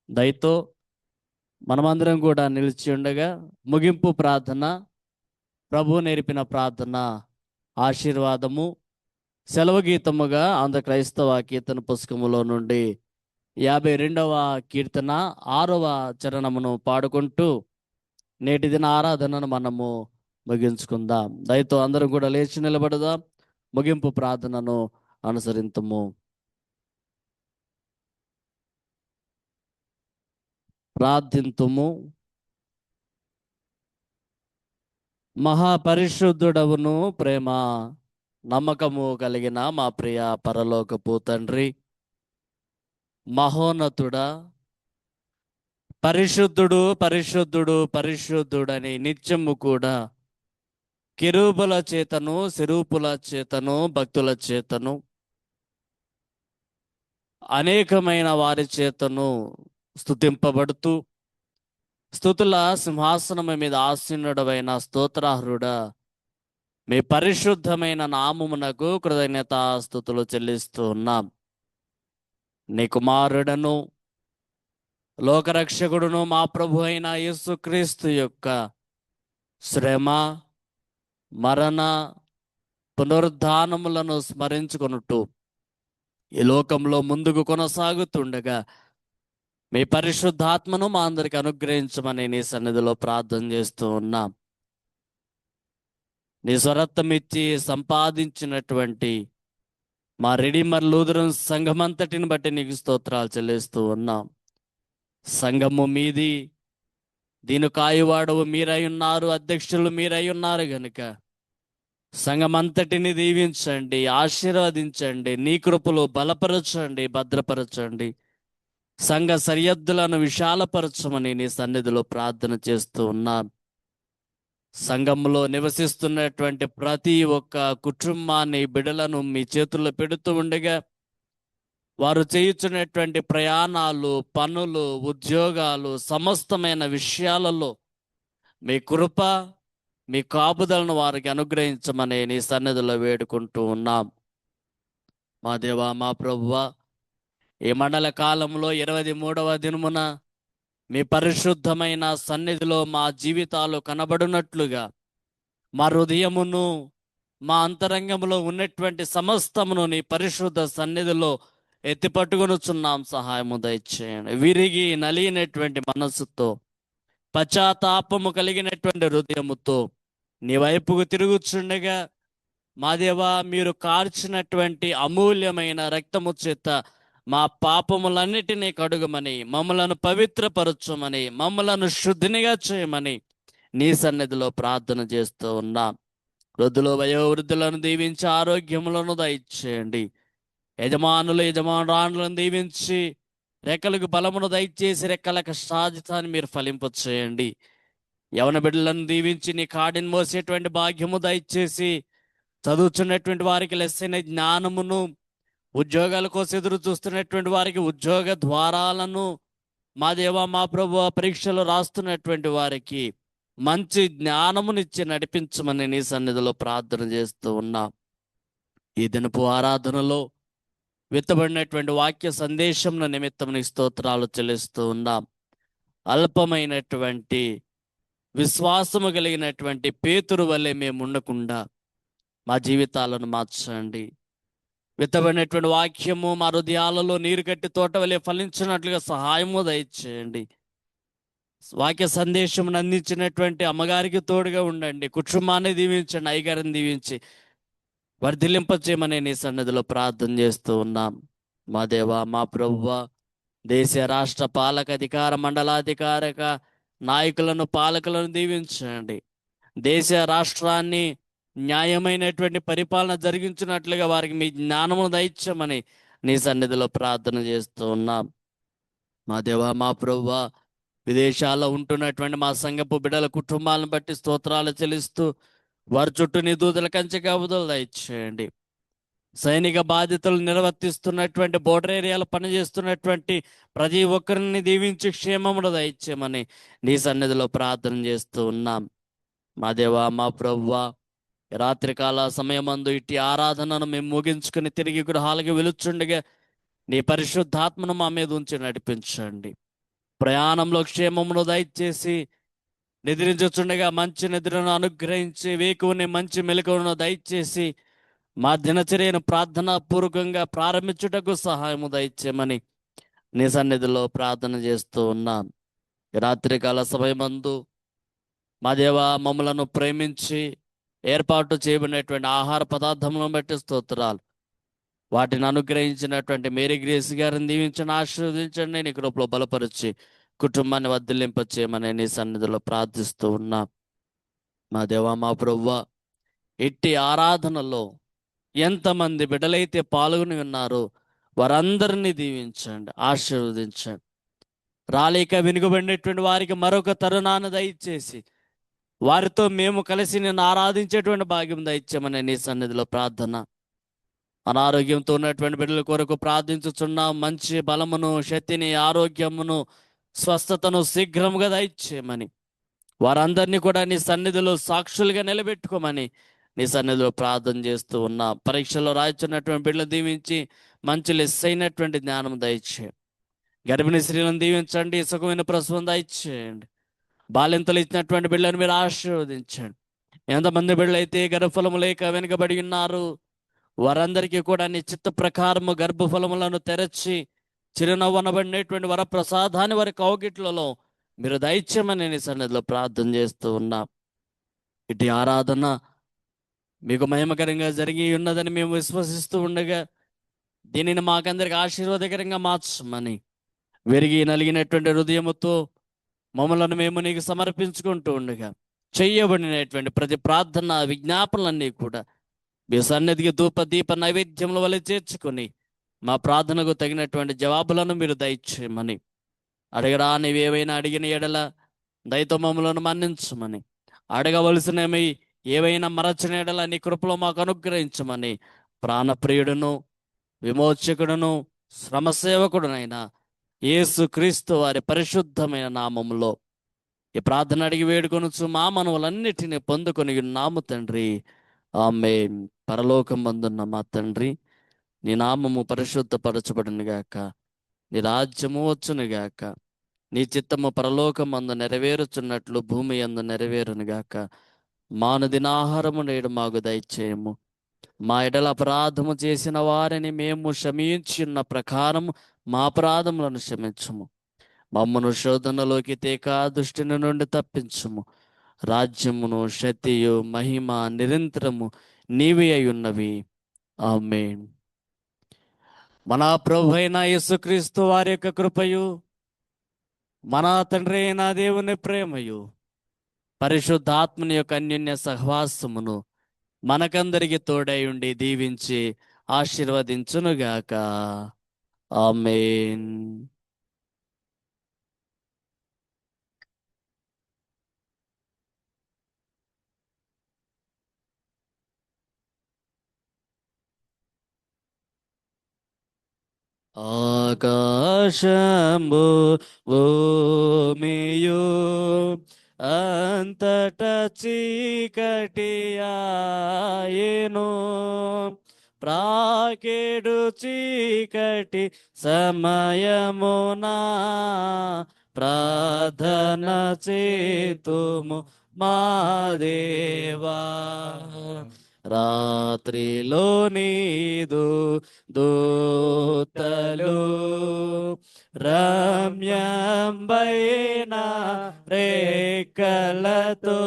దయతో మనమందరం కూడా నిలిచి ఉండగా ముగింపు ప్రార్థన, ప్రభు నేర్పిన ప్రార్థన, ఆశీర్వాదము, సెలవు గీతముగా ఆంధ్ర క్రైస్తవ కీర్తన పుస్తకములో నుండి 52వ కీర్తన 6వ చరణమును పాడుకుంటూ నేటి దిన ఆరాధనను మనము ముగించుకుందాం. దయతో అందరం కూడా లేచి నిలబడదాం. ముగింపు ప్రార్థనను అనుసరింతుము. ప్రార్థింతుము. మహాపరిశుద్ధుడవును, ప్రేమ నమ్మకము కలిగిన మా ప్రియ పరలోకపు తండ్రి, మహోన్నతుడా, పరిశుద్ధుడు పరిశుద్ధుడు పరిశుద్ధుడని నిత్యము కూడా కెరూబుల చేతను, సెరూపుల చేతను, భక్తుల చేతను, అనేకమైన వారి చేతను స్తుతింపబడుతూ, స్తుతుల సింహాసనము మీద ఆసీనుడవైన స్తోత్రార్హుడా, మీ పరిశుద్ధమైన నామమునకు కృతజ్ఞతాస్తుతులు చెల్లిస్తూ ఉన్నాం. నీ కుమారుడను, లోకరక్షకుడును, మా ప్రభు అయిన యేసుక్రీస్తు యొక్క శ్రమ, మరణ, పునరుద్ధానములను స్మరించుకొనుటూ ఈ లోకంలో ముందుకు కొనసాగుతుండగా మీ పరిశుద్ధాత్మను మా అందరికి అనుగ్రహించమని నీ సన్నిధిలో ప్రార్థన చేస్తూ ఉన్నాం. నీ స్వరత్వం ఇచ్చి సంపాదించినటువంటి మా రెడీమర్ లూథరన్ సంఘమంతటిని బట్టి నీకు స్తోత్రాలు చెల్లిస్తూ ఉన్నాం. సంఘము మీది, దీని కాయువాడవు మీరై ఉన్నారు, అధ్యక్షులు మీరై ఉన్నారు గనుక సంఘమంతటిని దీవించండి, ఆశీర్వదించండి, నీ కృపలో బలపరచండి, భద్రపరచండి. సంఘ సరిహద్దులను విశాలపరచమని నీ సన్నిధిలో ప్రార్థన చేస్తూ ఉన్నాను. సంఘంలో నివసిస్తున్నటువంటి ప్రతి ఒక్క కుటుంబాన్ని, బిడ్డలను మీ చేతుల్లో పెడుతూ ఉండగా వారు చేయుచున్నటువంటి ప్రయాణాలు, పనులు, ఉద్యోగాలు, సమస్తమైన విషయాలలో మీ కృప, మీ కాపుదలను వారికి అనుగ్రహించమని నీ సన్నిధిలో వేడుకుంటూ ఉన్నాం. మా దేవా, మా ప్రభువా, ఈ మండల కాలంలో 23వ దినమున మీ పరిశుద్ధమైన సన్నిధిలో మా జీవితాలు కనబడినట్లుగా మా హృదయమును, మా అంతరంగములో ఉన్నటువంటి సమస్తమును నీ పరిశుద్ధ సన్నిధిలో ఎత్తిపట్టుకొనుచున్నాం. సహాయము దయచేయండి. విరిగి నలిగినటువంటి మనస్సుతో, పశ్చాత్తాపము కలిగినటువంటి హృదయముతో నీ వైపుకు తిరుగుచుండగా మా దేవా, మీరు కార్చినటువంటి అమూల్యమైన రక్తము చేత మా పాపములన్నిటినీ కడుగమని, మమ్మలను పవిత్రపరచమని, మమ్మలను శుద్ధినిగా చేయమని నీ సన్నిధిలో ప్రార్థన చేస్తూ ఉన్నాం. వృద్ధులు, వయోవృద్ధులను దీవించి ఆరోగ్యములను దయచేయండి. యజమానురాణులను దీవించి రెక్కలకు బలమును దయచేసి రెక్కల కష్టాజితాన్ని మీరు ఫలింపచేయండి. యవన బిడ్డలను దీవించి నీ కాడిని మోసేటువంటి భాగ్యము దయచేసి చదువుతున్నటువంటి వారికి లెస్సైన జ్ఞానమును, ఉద్యోగాల కోసం ఎదురు చూస్తున్నటువంటి వారికి ఉద్యోగ ద్వారాలను, మా దేవా, మా ప్రభు, పరీక్షలు రాస్తున్నటువంటి వారికి మంచి జ్ఞానమునిచ్చి నడిపించమని నీ సన్నిధిలో ప్రార్థన చేస్తూ ఉన్నాం. ఈ దినపు ఆరాధనలో విత్తబడినటువంటి వాక్య సందేశం నిమిత్తం నీ స్తోత్రాలు చెల్లిస్తూ ఉన్నాం. అల్పమైనటువంటి విశ్వాసము కలిగినటువంటి పేతురు వలె మేము ఉండకుండా మా జీవితాలను మార్చండి. విత్తబడినటువంటి వాక్యము మా హృదయాలలో నీరు కట్టి తోట వలె ఫలించినట్లుగా సహాయము దయచేయండి. వాక్య సందేశం అందించినటువంటి అమ్మగారికి తోడుగా ఉండండి. కుటుంబాన్ని దీవించండి. అయ్యగారిని దీవించి వర్ధిల్లింపచేయమని నీ సన్నిధిలో ప్రార్థన చేస్తూ ఉన్నాం. మా దేవా, మా ప్రభువా, దేశ రాష్ట్ర పాలక అధికార మండలాధికారిక నాయకులను, పాలకులను దీవించండి. దేశ రాష్ట్రాన్ని న్యాయమైనటువంటి పరిపాలన జరిగించినట్లుగా వారికి మీ జ్ఞానమును దయచేయమని నీ సన్నిధిలో ప్రార్థన చేస్తూ ఉన్నాం. మా దేవా, మా ప్రభువా, విదేశాల్లో ఉంటున్నటువంటి మా సంఘపు బిడ్డల కుటుంబాలను బట్టి స్తోత్రాలు చెల్లిస్తూ వారి చుట్టూ నీ దూతల కంచె కాపుదలు దయచేయండి. సైనిక బాధ్యతలు నిర్వర్తిస్తున్నటువంటి బోర్డర్ ఏరియాలో పనిచేస్తున్నటువంటి ప్రతి ఒక్కరిని దీవించి క్షేమమును దయచేయమని నీ సన్నిధిలో ప్రార్థన చేస్తూ ఉన్నాం. మా దేవా, మా ప్రభువా, రాత్రికాల సమయమందు ఇట్టి ఆరాధనను మేము ముగించుకుని తిరిగి గృహాలకి వెలుచుండగా నీ పరిశుద్ధాత్మను మా మీద ఉంచి నడిపించండి. ప్రయాణంలో క్షేమమును దయచేసి నిద్రించుచుండగా మంచి నిద్రను అనుగ్రహించి వేకువని మంచి మెలకువను దయచేసి మా దినచర్యను ప్రార్థనాపూర్వకంగా ప్రారంభించుటకు సహాయము దయచేయమని నీ సన్నిధిలో ప్రార్థన చేస్తూ ఉన్నాం. రాత్రికాల సమయమందు మా దేవా, మమ్మలను ప్రేమించి ఏర్పాటు చేయబడినటువంటి ఆహార పదార్థములను బట్టి స్తోత్రాలు. వాటిని అనుగ్రహించినటువంటి మేరీ గ్రేస్ గారిని దీవించండి, ఆశీర్వదించండి. నీ కృపలో బలపరిచి కుటుంబాన్ని వర్ధిల్లింపచేయమని నీ సన్నిధిలో ప్రార్థిస్తూ ఉన్నాం. మా దేవా, మా ప్రభువా, ఇట్టి ఆరాధనలో ఎంతమంది బిడ్డలైతే పాల్గొని ఉన్నారో వారందరినీ దీవించండి, ఆశీర్వదించండి. రాలేక వెనుకబడినటువంటి వారికి మరొక తరుణాన్ని దయచేసి వారితో మేము కలిసి నిన్ను ఆరాధించేటువంటి భాగ్యం దయచేయమని నీ సన్నిధిలో ప్రార్థన. అనారోగ్యంతో ఉన్నటువంటి బిడ్డల కొరకు ప్రార్థించుచున్నాం. మంచి బలమును, శక్తిని, ఆరోగ్యమును, స్వస్థతను శీఘ్రముగా దయచేయమని, వారందరినీ కూడా నీ సన్నిధిలో సాక్షులుగా నిలబెట్టుకోమని నీ సన్నిధిలో ప్రార్థన చేస్తూ ఉన్నా. పరీక్షలో రాయించున్నటువంటి బిడ్డలు దీవించి మంచి లెస్ అయినటువంటి జ్ఞానం దయచేయండి. గర్భిణీ స్త్రీలను దీవించండి, సుఖమైన ప్రసవం దయచేయండి. బాలింతలు ఇచ్చినటువంటి బిడ్డలను మీరు ఆశీర్వదించండి. ఎంతమంది బిడ్డలు అయితే గర్భఫలము లేక వెనుకబడి ఉన్నారు వారందరికీ కూడా నీ చిత్త ప్రకారము గర్భఫలములను తెరచి చిరునవ్వనబడినటువంటి వరప్రసాదాన్ని వారి కౌగిట్లలో మీరు దయచేయమని నీ సన్నిధిలో ప్రార్థన చేస్తూ ఉన్నా. ఇటు ఆరాధన మీకు మహిమకరంగా జరిగి ఉన్నదని మేము విశ్వసిస్తూ ఉండగా దీనిని మాకందరికి ఆశీర్వాదకరంగా మార్చమని విరిగి నలిగినటువంటి హృదయముతో మమ్మలను మేము నీకు సమర్పించుకుంటూ ఉండగా చెయ్యబడినటువంటి ప్రతి ప్రార్థన విజ్ఞాపనలన్నీ కూడా మీ సన్నిధికి ధూప దీప నైవేద్యముల వల్ల చేర్చుకొని మా ప్రార్థనకు తగినటువంటి జవాబులను మీరు దయచేయమని, అడగరా నీవేవైనా అడిగిన ఎడల దయతో మమ్మలను మన్నించమని, అడగవలసినవి ఏవైనా మరచిన ఎడల నీ కృపలో మాకు అనుగ్రహించమని ప్రాణప్రియుడును విమోచకుడును శ్రమసేవకుడునైనా యేసు క్రీస్తు వారి పరిశుద్ధమైన నామములో ఈ ప్రార్థన అడిగి వేడుకొనుచు మా మనవులన్నిటిని పొందుకొని ఉన్నాము తండ్రి. ఆమేన్. పరలోకమందున్న మా తండ్రి, నీ నామము పరిశుద్ధపరచబడును గాక, నీ రాజ్యము వచ్చును గాక, నీ చిత్తము పరలోకమందు నెరవేరుచున్నట్లు భూమి యందు నెరవేరును గాక. మానుదినాహారము నేడు మాకు దయచేయము. మా ఎడల అపరాధము చేసిన వారిని మేము క్షమించున్న ప్రకారము మా అపరాధములను క్షమించుము. మమ్మను శోధనలోకి తేక దుష్టుని నుండి తప్పించుము. రాజ్యమును శక్తియు మహిమ నిరంతరము నీవే అయి ఉన్నవి. ఆమేన్. మన ప్రభు అయిన యేసుక్రీస్తు వారి యొక్క కృపయు, మన తండ్రి అయిన దేవుని ప్రేమయు, పరిశుద్ధాత్మని యొక్క అన్యోన్య సహవాసమును మనకందరికి తోడై ఉండి దీవించి ఆశీర్వదించునుగాక. ఆమేన్. ఆకాశంబు భూమియు అంతట చీకటియాయెను, ప్రాకెడు చీకటి సమయమున ప్రార్థన చేతుము మా దేవా. రాత్రిలో నీదు దూతలు రమ్యంబైన రేఖలతో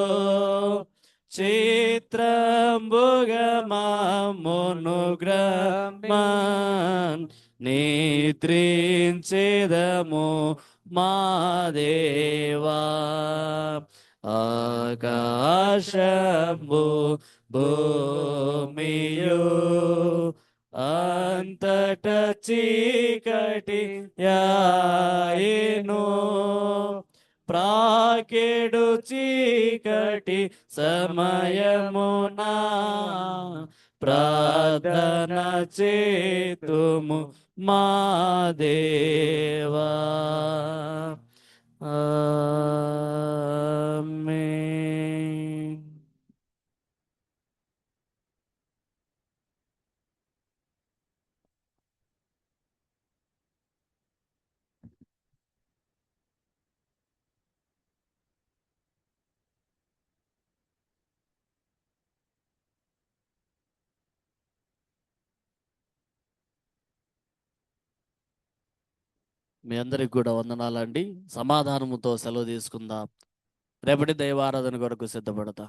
చిత్రంబుగమామును గ్రమన్ నిద్రించెదము మా దేవా. ఆకాశంబు భూమియు అంతట చీకటి యాయెను, ప్రాకెడు చీకటి సమయమున ప్రార్థన చేతుము మా దేవా. ఆమేన్. మీ అందరికి కూడా వందనాలండి. సమాధానముతో సెలవు తీసుకుందాం. రేపటి దైవారాధన కొరకు సిద్ధపడతా.